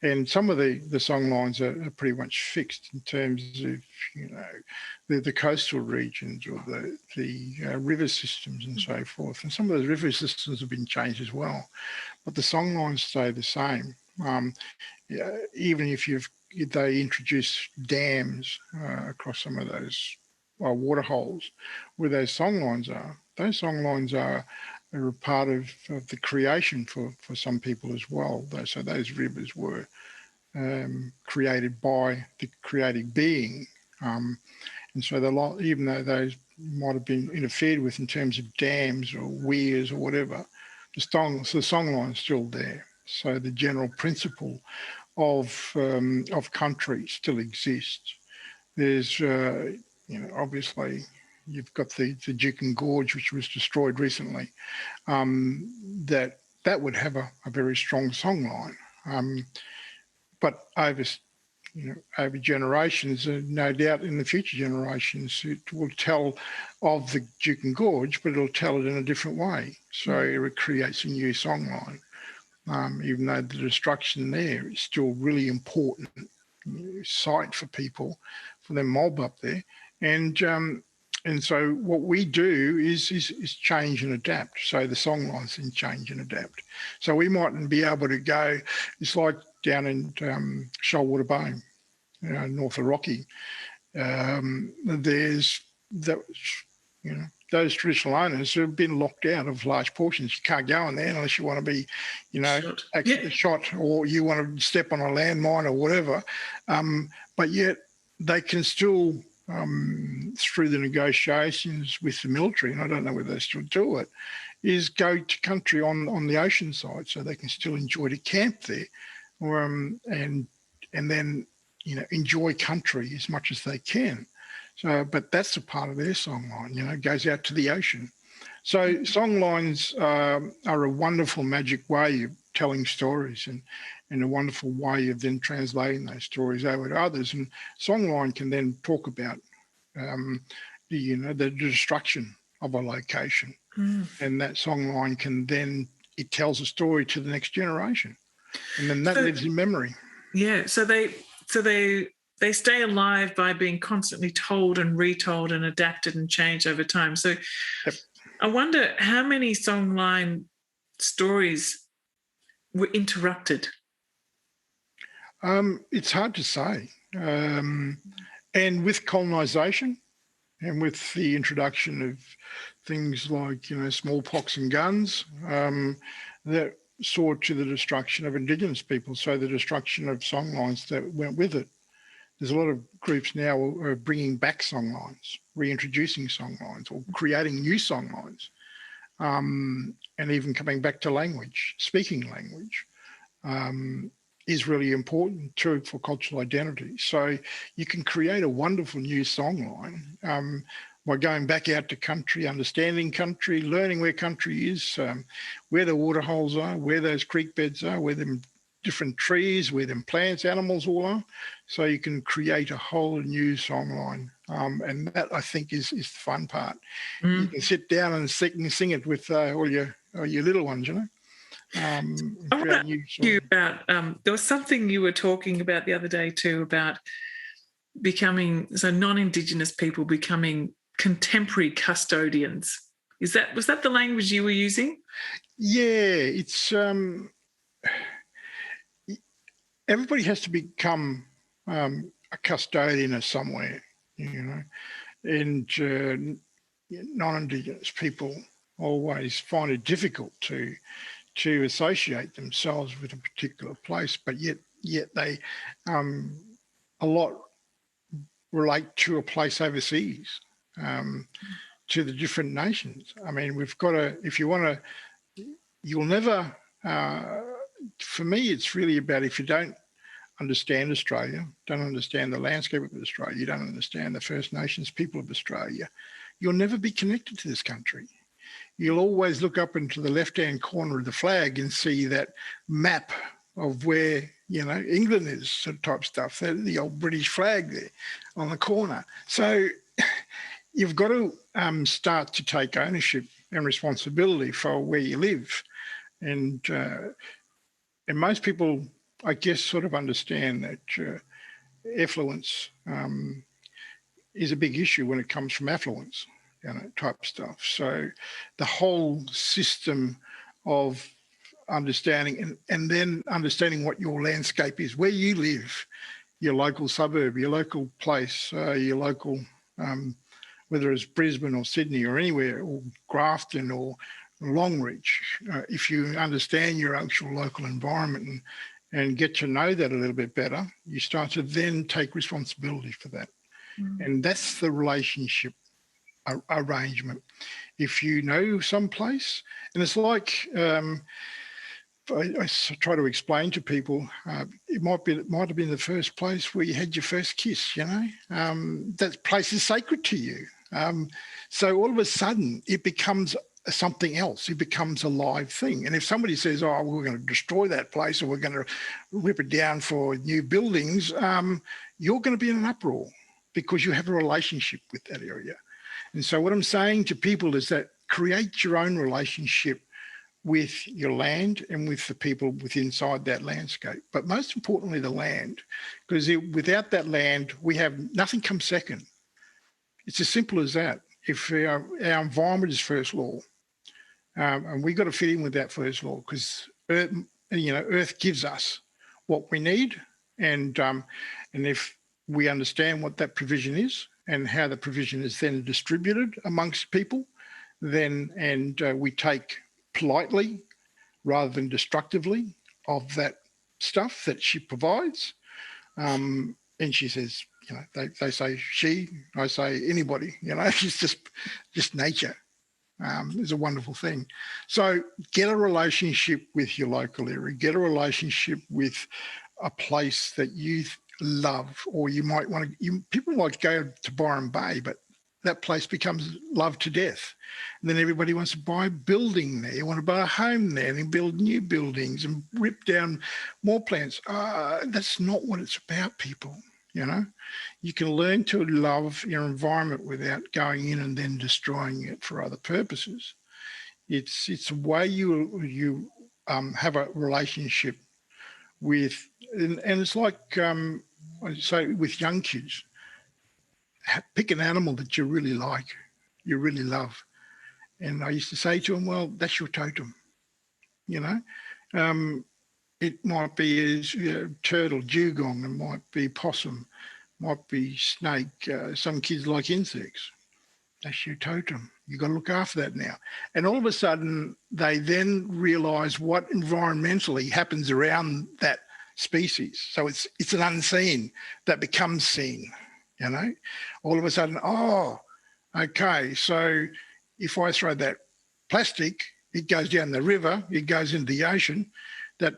And some of the songlines are pretty much fixed in terms of, the coastal regions or the river systems and so forth. And some of those river systems have been changed as well, but the songlines stay the same. Even if they introduce dams across some of those waterholes where those songlines are a part of the creation for some people as well. So those rivers were created by the creating being. And so even though those might have been interfered with in terms of dams or weirs or whatever, the songline is still there. So the general principle of country still exists. There's, obviously, you've got the Juukan Gorge, which was destroyed recently. That would have a very strong songline, but over generations, no doubt in the future generations, it will tell of the Juukan Gorge, but it'll tell it in a different way. So it creates a new songline, even though the destruction there is still really important site for people, for their mob up there. And so what we do is change and adapt. So the songlines can change and adapt. So we mightn't be able to go, it's like down in Shoalwater Bay, north of Rocky. There's that, those traditional owners have been locked out of large portions. You can't go in there unless you want to be, shot, or you want to step on a landmine or whatever. But yet they can still, through the negotiations with the military, and I don't know whether they still do it, is go to country on the ocean side, so they can still enjoy to camp there, and then enjoy country as much as they can. So, but that's a part of their songline, goes out to the ocean. So songlines are a wonderful magic way of telling stories, and a wonderful way of then translating those stories over to others. And songline can then talk about the destruction of a location, and that songline can then, it tells a story to the next generation, and then that lives in memory. Yeah. So they stay alive by being constantly told and retold and adapted and changed over time. So yep. I wonder how many songline stories were interrupted. It's hard to say. And with colonisation and with the introduction of things like, smallpox and guns, that saw to the destruction of Indigenous people, so the destruction of songlines that went with it. there's a lot of groups now who are bringing back songlines, reintroducing songlines, or creating new songlines, and even coming back to language, speaking language. Is really important too for cultural identity. So you can create a wonderful new songline by going back out to country, understanding country, learning where country is, where the water holes are, where those creek beds are, where them different trees, where them plants, animals all are. So you can create a whole new songline. And that, I think, is the fun part. You can sit down and sing it with all your little ones, you know. I want to ask you about, there was something you were talking about the other day too, about non-Indigenous people becoming contemporary custodians. Was that the language you were using? Yeah, it's everybody has to become a custodian of somewhere, you know, and non-Indigenous people always find it difficult to associate themselves with a particular place, but yet they a lot relate to a place overseas, to the different nations. I mean, we've got to, if you want to, you'll never, for me, it's really about, if you don't understand Australia, don't understand the landscape of Australia, you don't understand the First Nations people of Australia, you'll never be connected to this country. You'll always look up into the left-hand corner of the flag and see that map of where, you know, England is, sort of type stuff, the old British flag there on the corner. So you've got to start to take ownership and responsibility for where you live. And most people, I guess, sort of understand that effluence is a big issue when it comes from affluence, you know, type stuff. So the whole system of understanding and then understanding what your landscape is, where you live, your local suburb, your local place, your local, whether it's Brisbane or Sydney or anywhere, or Grafton or Longreach, if you understand your actual local environment and get to know that a little bit better, you start to then take responsibility for that. And that's the relationship arrangement. If you know some place, and it's like, I try to explain to people, it might have been the first place where you had your first kiss, you know, that place is sacred to you. So all of a sudden it becomes something else. It becomes a live thing. And if somebody says, oh, we're going to destroy that place or we're going to rip it down for new buildings, you're going to be in an uproar because you have a relationship with that area. And so what I'm saying to people is that create your own relationship with your land and with the people inside that landscape. But most importantly, the land, because without that land, nothing comes second. It's as simple as that. If our environment is first law, and we've got to fit in with that first law, because Earth gives us what we need, and if we understand what that provision is and how the provision is then distributed amongst people, then we take politely rather than destructively of that stuff that she provides. And she says, you know, they say she, I say anybody, you know, it's just nature. It's a wonderful thing. So get a relationship with your local area, get a relationship with a place that you love, or you might want to, people might go to Byron Bay, but that place becomes loved to death. And then everybody wants to buy a building there. You want to buy a home there and build new buildings and rip down more plants. That's not what it's about, people. You know, you can learn to love your environment without going in and then destroying it for other purposes. It's a way you have a relationship with, and it's like I say with young kids, pick an animal that you really like, you really love. And I used to say to them, well, that's your totem, you know. It might be turtle, dugong, it might be possum, might be snake. Some kids like insects. That's your totem. You've got to look after that now. And all of a sudden, they then realise what environmentally happens around that species. So it's an unseen that becomes seen, you know. All of a sudden, oh, okay, so if I throw that plastic, it goes down the river, it goes into the ocean, that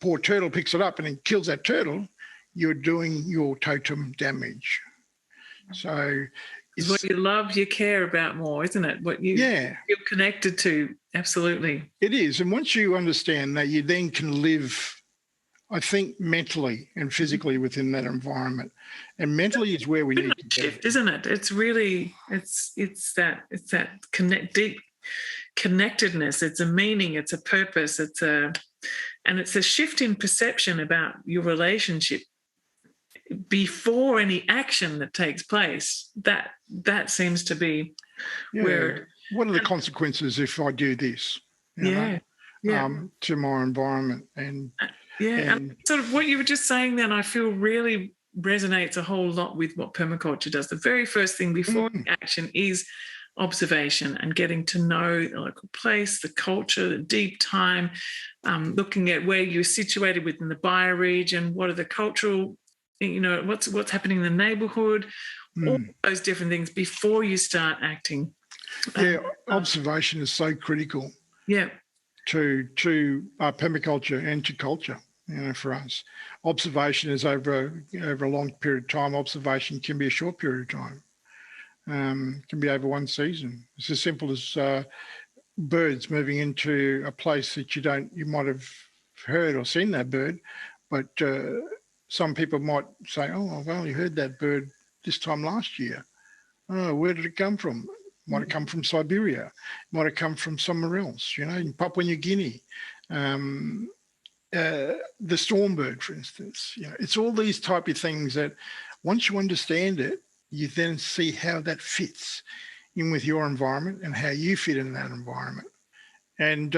poor turtle picks it up and it kills that turtle, you're doing your totem damage. So it's what you love, you care about more, isn't it? What you feel connected to. Absolutely. It is. And once you understand that, you then can live, I think, mentally and physically within that environment. And mentally is where we need to shift, isn't it? It's really, it's that deep connectedness. It's a meaning, it's a purpose, and it's a shift in perception about your relationship before any action that takes place. That seems to be where. What are the consequences if I do this? To my environment and sort of what you were just saying. Then I feel really resonates a whole lot with what permaculture does. The very first thing before action is observation and getting to know the local place, the culture, the deep time, looking at where you're situated within the bioregion, what are the cultural, what's happening in the neighbourhood, all those different things before you start acting. Observation is so critical. To permaculture and to culture. For us, observation is over a long period of time. Observation can be a short period of time. Can be over one season. It's as simple as birds moving into a place that you might have heard or seen that bird, but some people might say, "Oh, I've only heard that bird this time last year." Oh, where did it come from? Might have come from Siberia. Might have come from somewhere else. In Papua New Guinea. The stormbird, for instance. It's all these type of things that once you understand it, you then see how that fits in with your environment and how you fit in that environment. And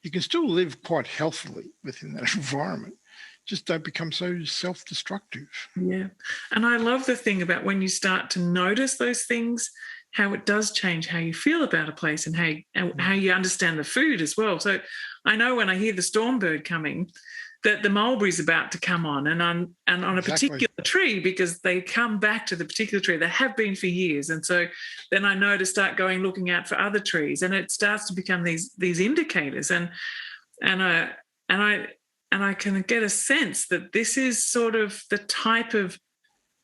you can still live quite healthily within that environment. Just don't become so self-destructive. Yeah. And I love the thing about when you start to notice those things, how it does change how you feel about a place and how you understand the food as well. So I know when I hear the stormbird coming, that the mulberry's about to come on and on a particular tree, because they come back to the particular tree. They have been for years. And so then I know to start looking out for other trees, and it starts to become these indicators. And I can get a sense that this is sort of the type of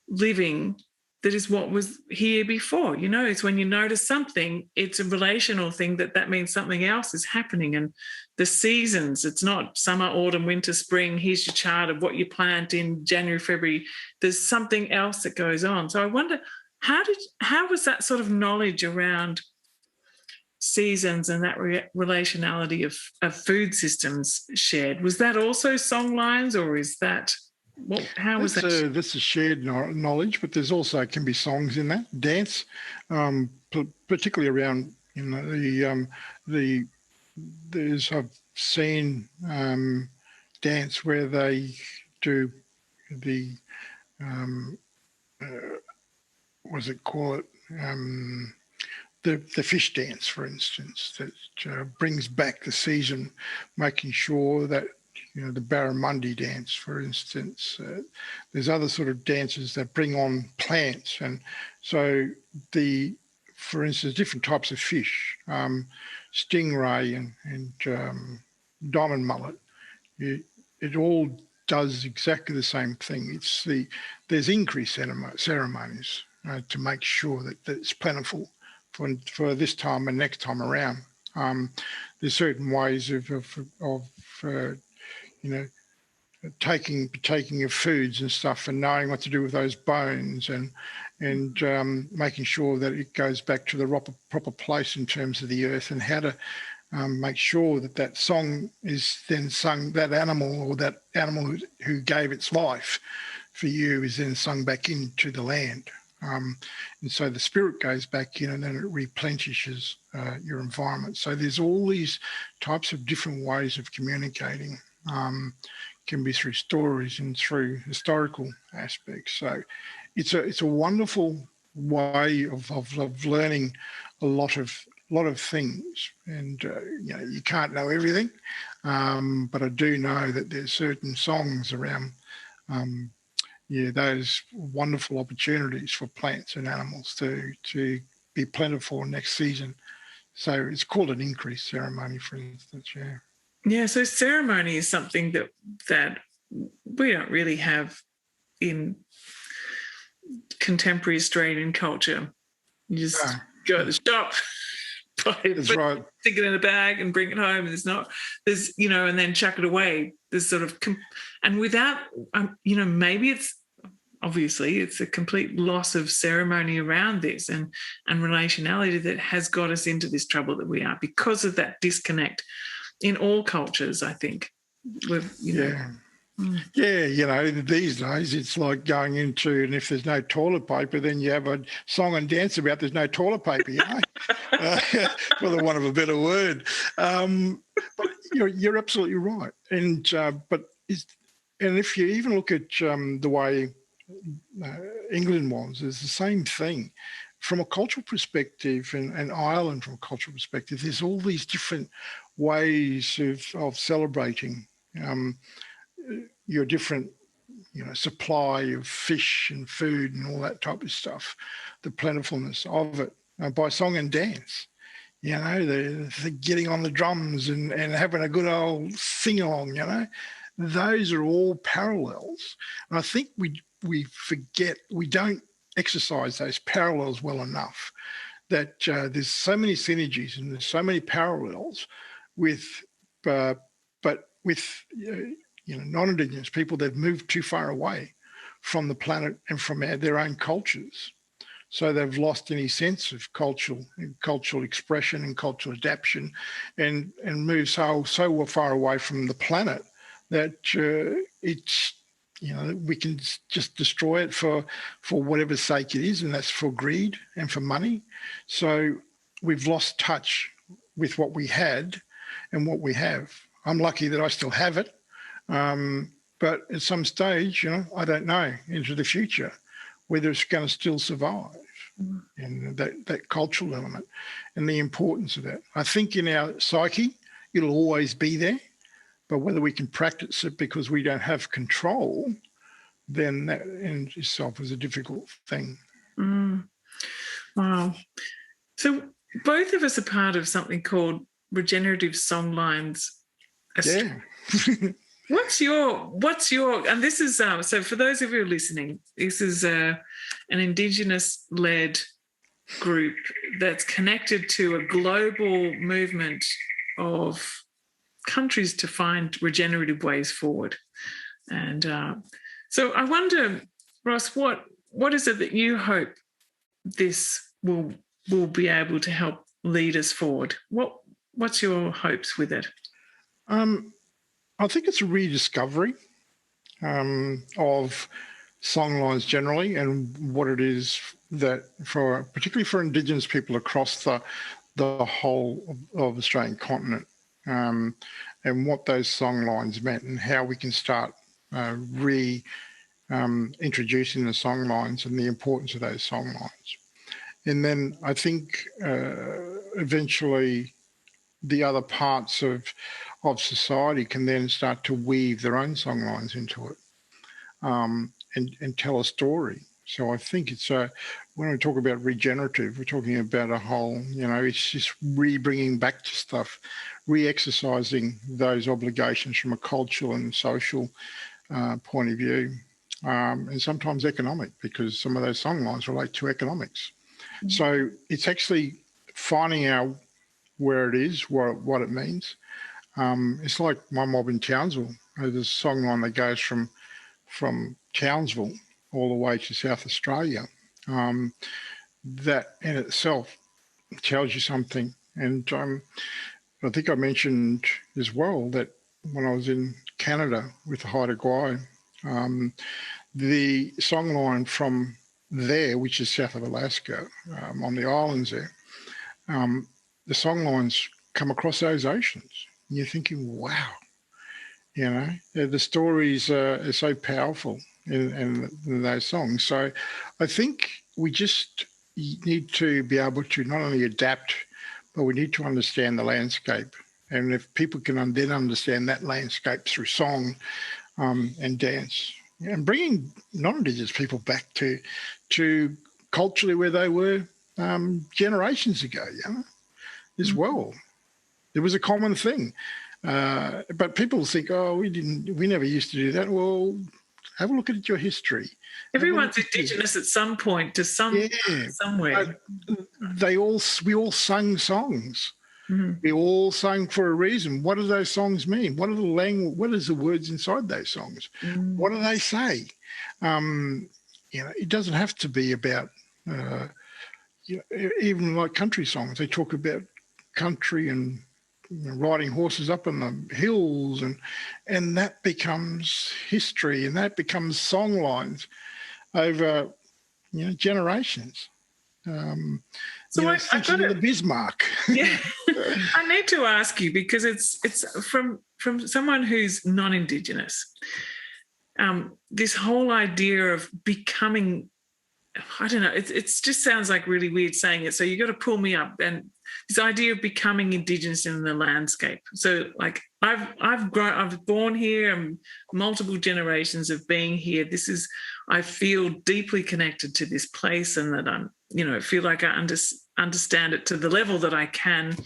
living that is what was here before. It's when you notice something, it's a relational thing that means something else is happening. And the seasons, it's not summer, autumn, winter, spring, here's your chart of what you plant in January, February. There's something else that goes on. So I wonder, how was that sort of knowledge around seasons and that relationality of food systems shared? Was that also songlines, or is that... how was that? This is shared knowledge, but there's also can be songs in that dance, particularly around I've seen dance where they do the what it call it, the fish dance, for instance, that brings back the season, making sure that the barramundi dance, for instance. There's other sort of dances that bring on plants. And so for instance, different types of fish, stingray and diamond mullet, it all does exactly the same thing. There's increased ceremonies to make sure that it's plentiful for this time and next time around. There's certain ways of taking of foods and stuff, and knowing what to do with those bones, and making sure that it goes back to the proper place in terms of the earth, and how to make sure that song is then sung, that animal who gave its life for you is then sung back into the land. And so the spirit goes back in, and then it replenishes your environment. So there's all these types of different ways of communicating. Can be through stories and through historical aspects. So it's a wonderful way of learning a lot of lot of things, and you can't know everything, but I do know that there's certain songs around those wonderful opportunities for plants and animals to be plentiful next season. So it's called an increase ceremony, for instance. Yeah. So ceremony is something that we don't really have in contemporary Australian culture. You just go to the shop, That's right. stick it in a bag and bring it home. And then chuck it away. There's sort of, and without, maybe it's a complete loss of ceremony around this and relationality that has got us into this trouble that we are because of that disconnect in all cultures, I think. Yeah, these days it's like going into, and if there's no toilet paper, then you have a song and dance about there's no toilet paper, for the want of a better word. But you're absolutely right. And if you even look at the way England was, it's the same thing. From a cultural perspective, and Ireland from a cultural perspective, there's all these different ways of celebrating your different, supply of fish and food and all that type of stuff, the plentifulness of it by song and dance. The getting on the drums and having a good old sing-along, those are all parallels. And I think we forget, we don't exercise those parallels well enough, that there's so many synergies and there's so many parallels with non-Indigenous people that have moved too far away from the planet and from their own cultures. So they've lost any sense of cultural expression and cultural adaptation and moved so far away from the planet that it's, we can just destroy it for whatever sake it is, and that's for greed and for money. So we've lost touch with what we had and what we have. I'm lucky that I still have it. But at some stage, I don't know, into the future, whether it's going to still survive. And that cultural element and the importance of that. I think in our psyche, it'll always be there, but whether we can practice it because we don't have control, then that in itself is a difficult thing. Wow. So both of us are part of something called Regenerative Songlines. Yeah. What's your, and this is, so for those of you listening, this is an Indigenous-led group that's connected to a global movement of countries to find regenerative ways forward. And so I wonder, Ross, what is it that you hope this will be able to help lead us forward? What's your hopes with it? I think it's a rediscovery of songlines generally and what it is that particularly for Indigenous people across the whole of Australian continent, and what those songlines meant and how we can start introducing the songlines and the importance of those songlines. And then I think eventually the other parts of society can then start to weave their own songlines into it and tell a story. So I think it's when we talk about regenerative, we're talking about a whole, it's just bringing back to stuff, re-exercising those obligations from a cultural and social point of view, and sometimes economic, because some of those songlines relate to economics. Mm-hmm. So it's actually finding out where it is, what it means. It's like my mob in Townsville. There's a songline that goes from Townsville all the way to South Australia. That in itself tells you something. And I think I mentioned as well that when I was in Canada with the Haida Gwaii, the songline from there, which is south of Alaska, on the islands there, the songlines come across those oceans. And you're thinking, wow, the stories are so powerful in those songs. So I think we just need to be able to not only adapt, but we need to understand the landscape. And if people can then understand that landscape through song and dance, and bringing non-Indigenous people back to culturally where they were generations ago, as well. It was a common thing. But people think, oh, we never used to do that. Well, have a look at your history. Everyone's Indigenous at some point to somewhere. We all sung songs. Mm-hmm. We all sang for a reason. What do those songs mean? What are the words inside those songs? Mm. What do they say? It doesn't have to be about, even like country songs. They talk about country and riding horses up on the hills, and that becomes history, and that becomes songlines over generations. So I got the Bismarck. Yeah, I need to ask you, because it's from someone who's non-Indigenous. This whole idea of becoming, I don't know, it just sounds like really weird saying it. So you got to pull me up. And this idea of becoming Indigenous in the landscape. So like I've born here, and multiple generations of being here. I feel deeply connected to this place, and that I'm, feel like I understand it to the level that I can.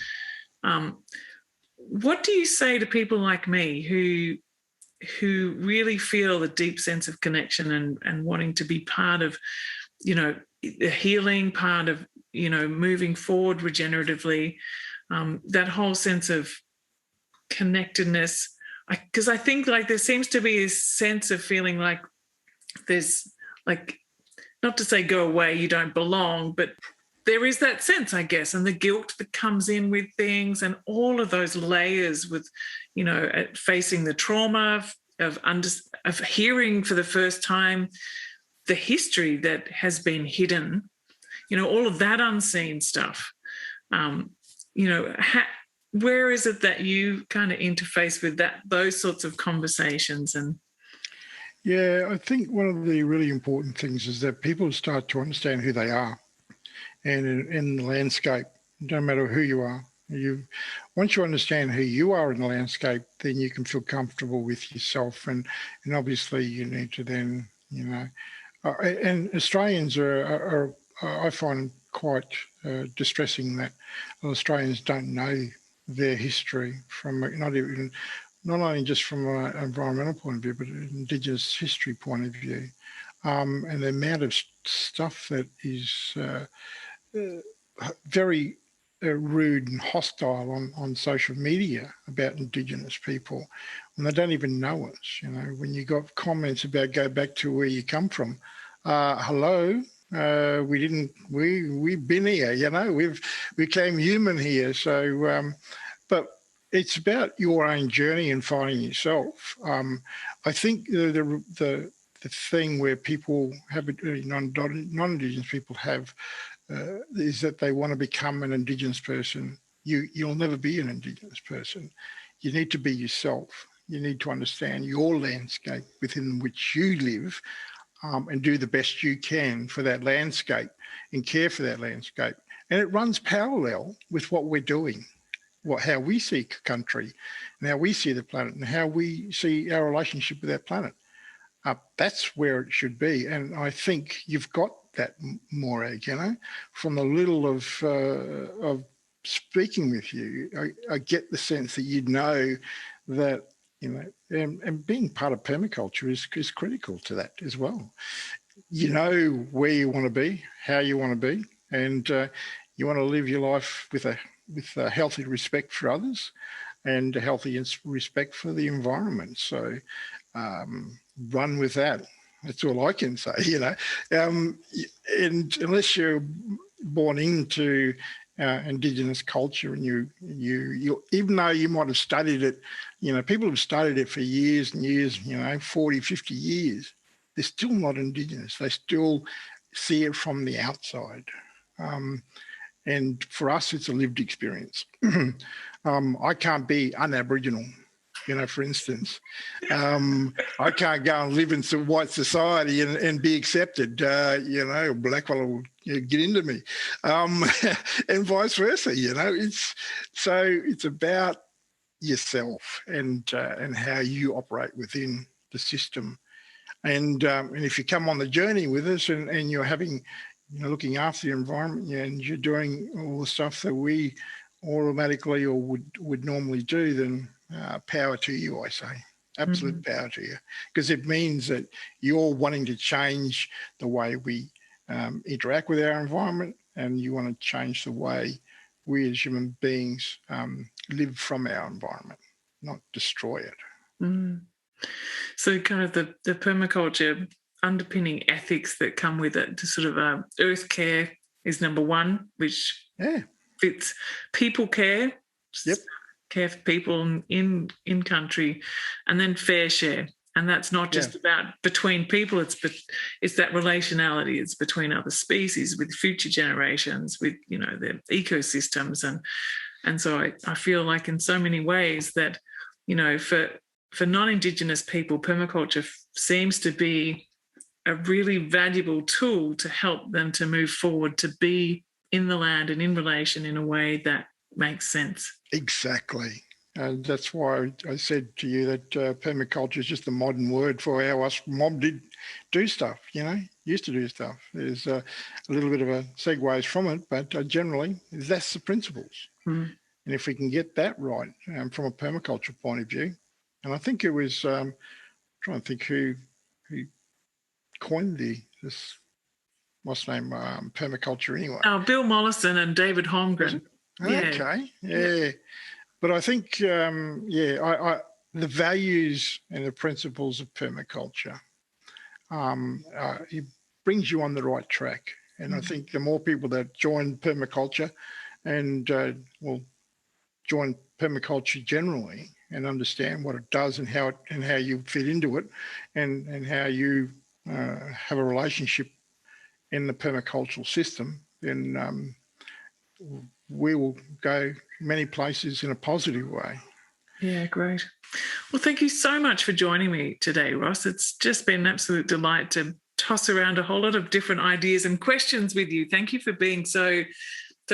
What do you say to people like me who really feel a deep sense of connection and wanting to be part of, the healing part of, moving forward regeneratively, that whole sense of connectedness? Because I think like there seems to be a sense of feeling like there's, like, not to say go away, you don't belong, but there is that sense, I guess, and the guilt that comes in with things, and all of those layers with, facing the trauma of hearing for the first time the history that has been hidden, all of that unseen stuff. Where is it that you kind of interface with those sorts of conversations? And yeah, I think one of the really important things is that people start to understand who they are, and in the landscape, no matter who you are. Once you understand who you are in the landscape, then you can feel comfortable with yourself, and obviously you need to then, and Australians are I find quite distressing that Australians don't know their history from not only just from an environmental point of view, but an Indigenous history point of view, and the amount of stuff that is very rude and hostile on social media about Indigenous people, and they don't even know us. When you got comments about go back to where you come from, hello, we've been here, we became human here. So, but it's about your own journey and finding yourself. I think the thing where people have, non-Indigenous people have, is that they want to become an Indigenous person. You'll never be an Indigenous person. You need to be yourself. You need to understand your landscape within which you live, and do the best you can for that landscape and care for that landscape. And it runs parallel with what we're doing, how we see country and how we see the planet and how we see our relationship with that planet. That's where it should be. And I think you've got that, Morag, from the little of speaking with you, I get the sense that that, and being part of permaculture is critical to that as well. Where you want to be, how you want to be, and you want to live your life with a healthy respect for others and a healthy respect for the environment. So run with that. That's all I can say, and unless you're born into Indigenous culture, and you even though you might have studied it, people have studied it for years and years, 40, 50 years, they're still not Indigenous. They still see it from the outside. And for us, it's a lived experience. I can't be un-Aboriginal for instance. I can't go and live in some white society and be accepted, black fellow will get into me, and vice versa, it's about yourself and how you operate within the system. And if you come on the journey with us and you're having, looking after the environment, and you're doing all the stuff that we automatically or would normally do, then power to you, I say. Absolute power to you. Because it means that you're wanting to change the way we interact with our environment, and you want to change the way we as human beings live from our environment, not destroy it. Mm. So kind of the permaculture underpinning ethics that come with it, to sort of earth care is number one, which fits people care, care for people in country, and then fair share. And that's not just about between people, it's that relationality. It's between other species, with future generations, with, the ecosystems. And so I feel like in so many ways that, for non-Indigenous people, permaculture seems to be a really valuable tool to help them to move forward, to be in the land and in relation in a way that makes sense. Exactly. And that's why I said to you that permaculture is just a modern word for how us mob do stuff, used to do stuff. There's a little bit of a segues from it, but generally that's the principles. And if we can get that right from a permaculture point of view, and I think it was, trying to think who coined this, what's the name, permaculture anyway. Oh, Bill Mollison and David Holmgren. Okay, yeah. But I think, the values and the principles of permaculture, it brings you on the right track. And I think the more people that join permaculture and will join permaculture generally and understand what it does and how you fit into it, and how you have a relationship in the permacultural system, then we will go many places in a positive way. Yeah, great. Well, thank you so much for joining me today, Ross. It's just been an absolute delight to toss around a whole lot of different ideas and questions with you. Thank you for being so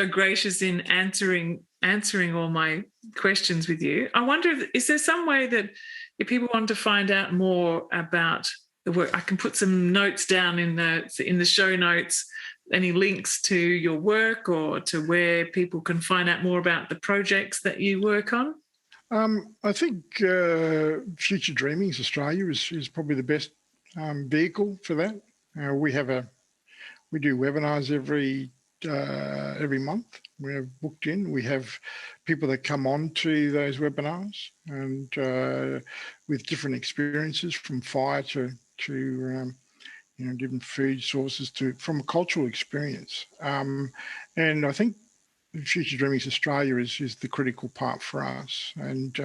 gracious in answering all my questions with you. I wonder, is there some way that if people want to find out more about the work, I can put some notes down in the show notes, any links to your work or to where people can find out more about the projects that you work on? I think Future Dreamings Australia is probably the best vehicle for that. We do webinars every month. We have booked in. We have people that come on to those webinars and with different experiences, from fire to different food sources from a cultural experience. And I think Future Dreamings Australia is the critical part for us, and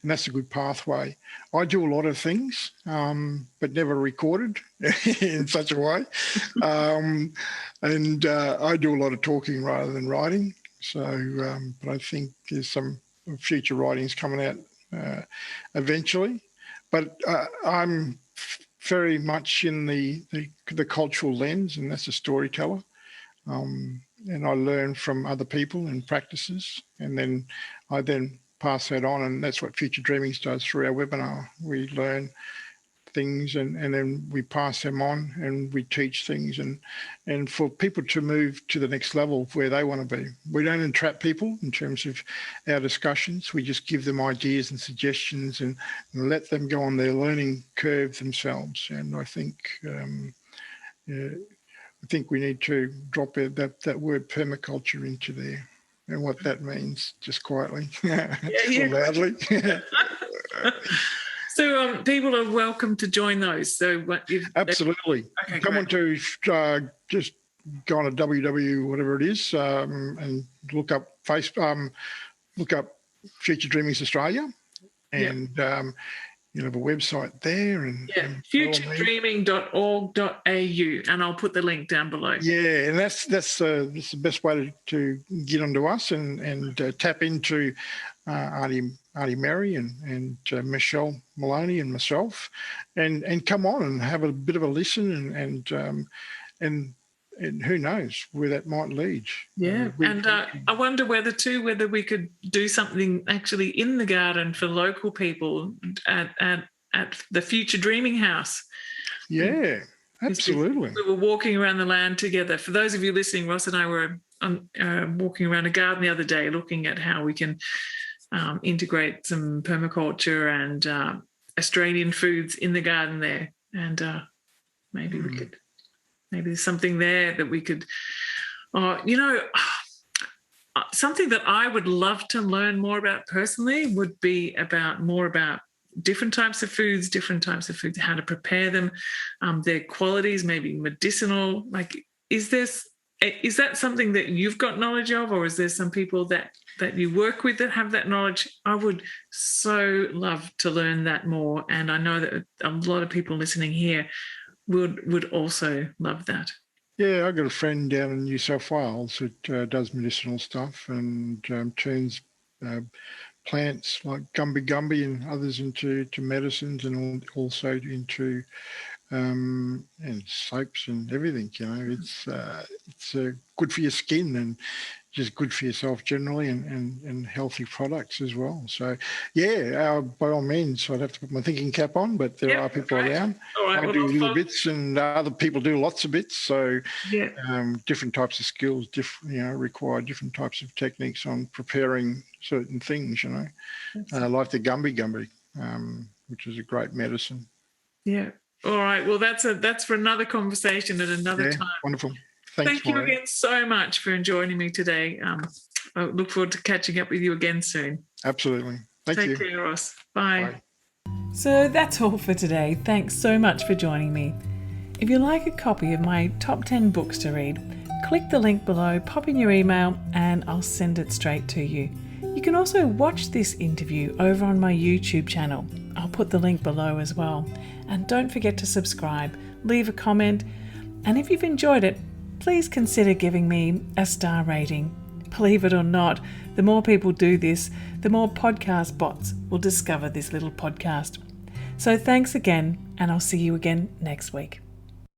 that's a good pathway. I do a lot of things, but never recorded in such a way, and I do a lot of talking rather than writing. So, but I think there's some future writings coming out eventually. But I'm very much in the cultural lens, and that's a storyteller. And I learn from other people and practices, and then I pass that on, and that's what Future Dreamings does through our webinar. We learn things and then we pass them on, and we teach things, and for people to move to the next level where they want to be. We don't entrap people in terms of our discussions. We just give them ideas and suggestions and let them go on their learning curve themselves. And I think we need to drop that word permaculture into there, and what that means, just quietly or loudly. So people are welcome to join those. So absolutely. Okay, Come on to just go on to www whatever it is and look up look up Future Dreamings Australia, and you'll have a website there, and futuredreaming.org.au, and I'll put the link down below. Yeah, and that's the best way to get onto us and tap into Auntie Auntie Mary and Michelle Maloney and myself, and come on and have a bit of a listen and who knows where that might lead. Yeah, and I wonder whether we could do something actually in the garden for local people at the future dreaming house. Yeah, absolutely. We were walking around the land together. For those of you listening, Ross and I were walking around a garden the other day, looking at how we can integrate some permaculture and Australian foods in the garden there, and maybe we could. Maybe there's something there that we could, something that I would love to learn more about personally would be more about different types of foods, how to prepare them, their qualities, maybe medicinal. Like, is that something that you've got knowledge of, or is there some people that you work with that have that knowledge? I would so love to learn that more, and I know that a lot of people listening here would also love that. Yeah, I've got a friend down in New South Wales that does medicinal stuff and turns plants like gumby and others into medicines, and also into and soaps and everything. It's good for your skin and just good for yourself generally, and healthy products as well. So, yeah, by all means, I'd have to put my thinking cap on, but there are people around. All right, I do little bits, and other people do lots of bits. So, different types of skills, require different types of techniques on preparing certain things. Like the gumby, which is a great medicine. Yeah. All right. Well, that's for another conversation at another time. Wonderful. Thank you again so much for joining me today. I look forward to catching up with you again soon. Absolutely. Thank you. Take care, Ross. Bye. So that's all for today. Thanks so much for joining me. If you'd like a copy of my top 10 books to read, click the link below, pop in your email, and I'll send it straight to you. You can also watch this interview over on my YouTube channel. I'll put the link below as well. And don't forget to subscribe, leave a comment, and if you've enjoyed it, please consider giving me a star rating. Believe it or not, the more people do this, the more podcast bots will discover this little podcast. So thanks again, and I'll see you again next week.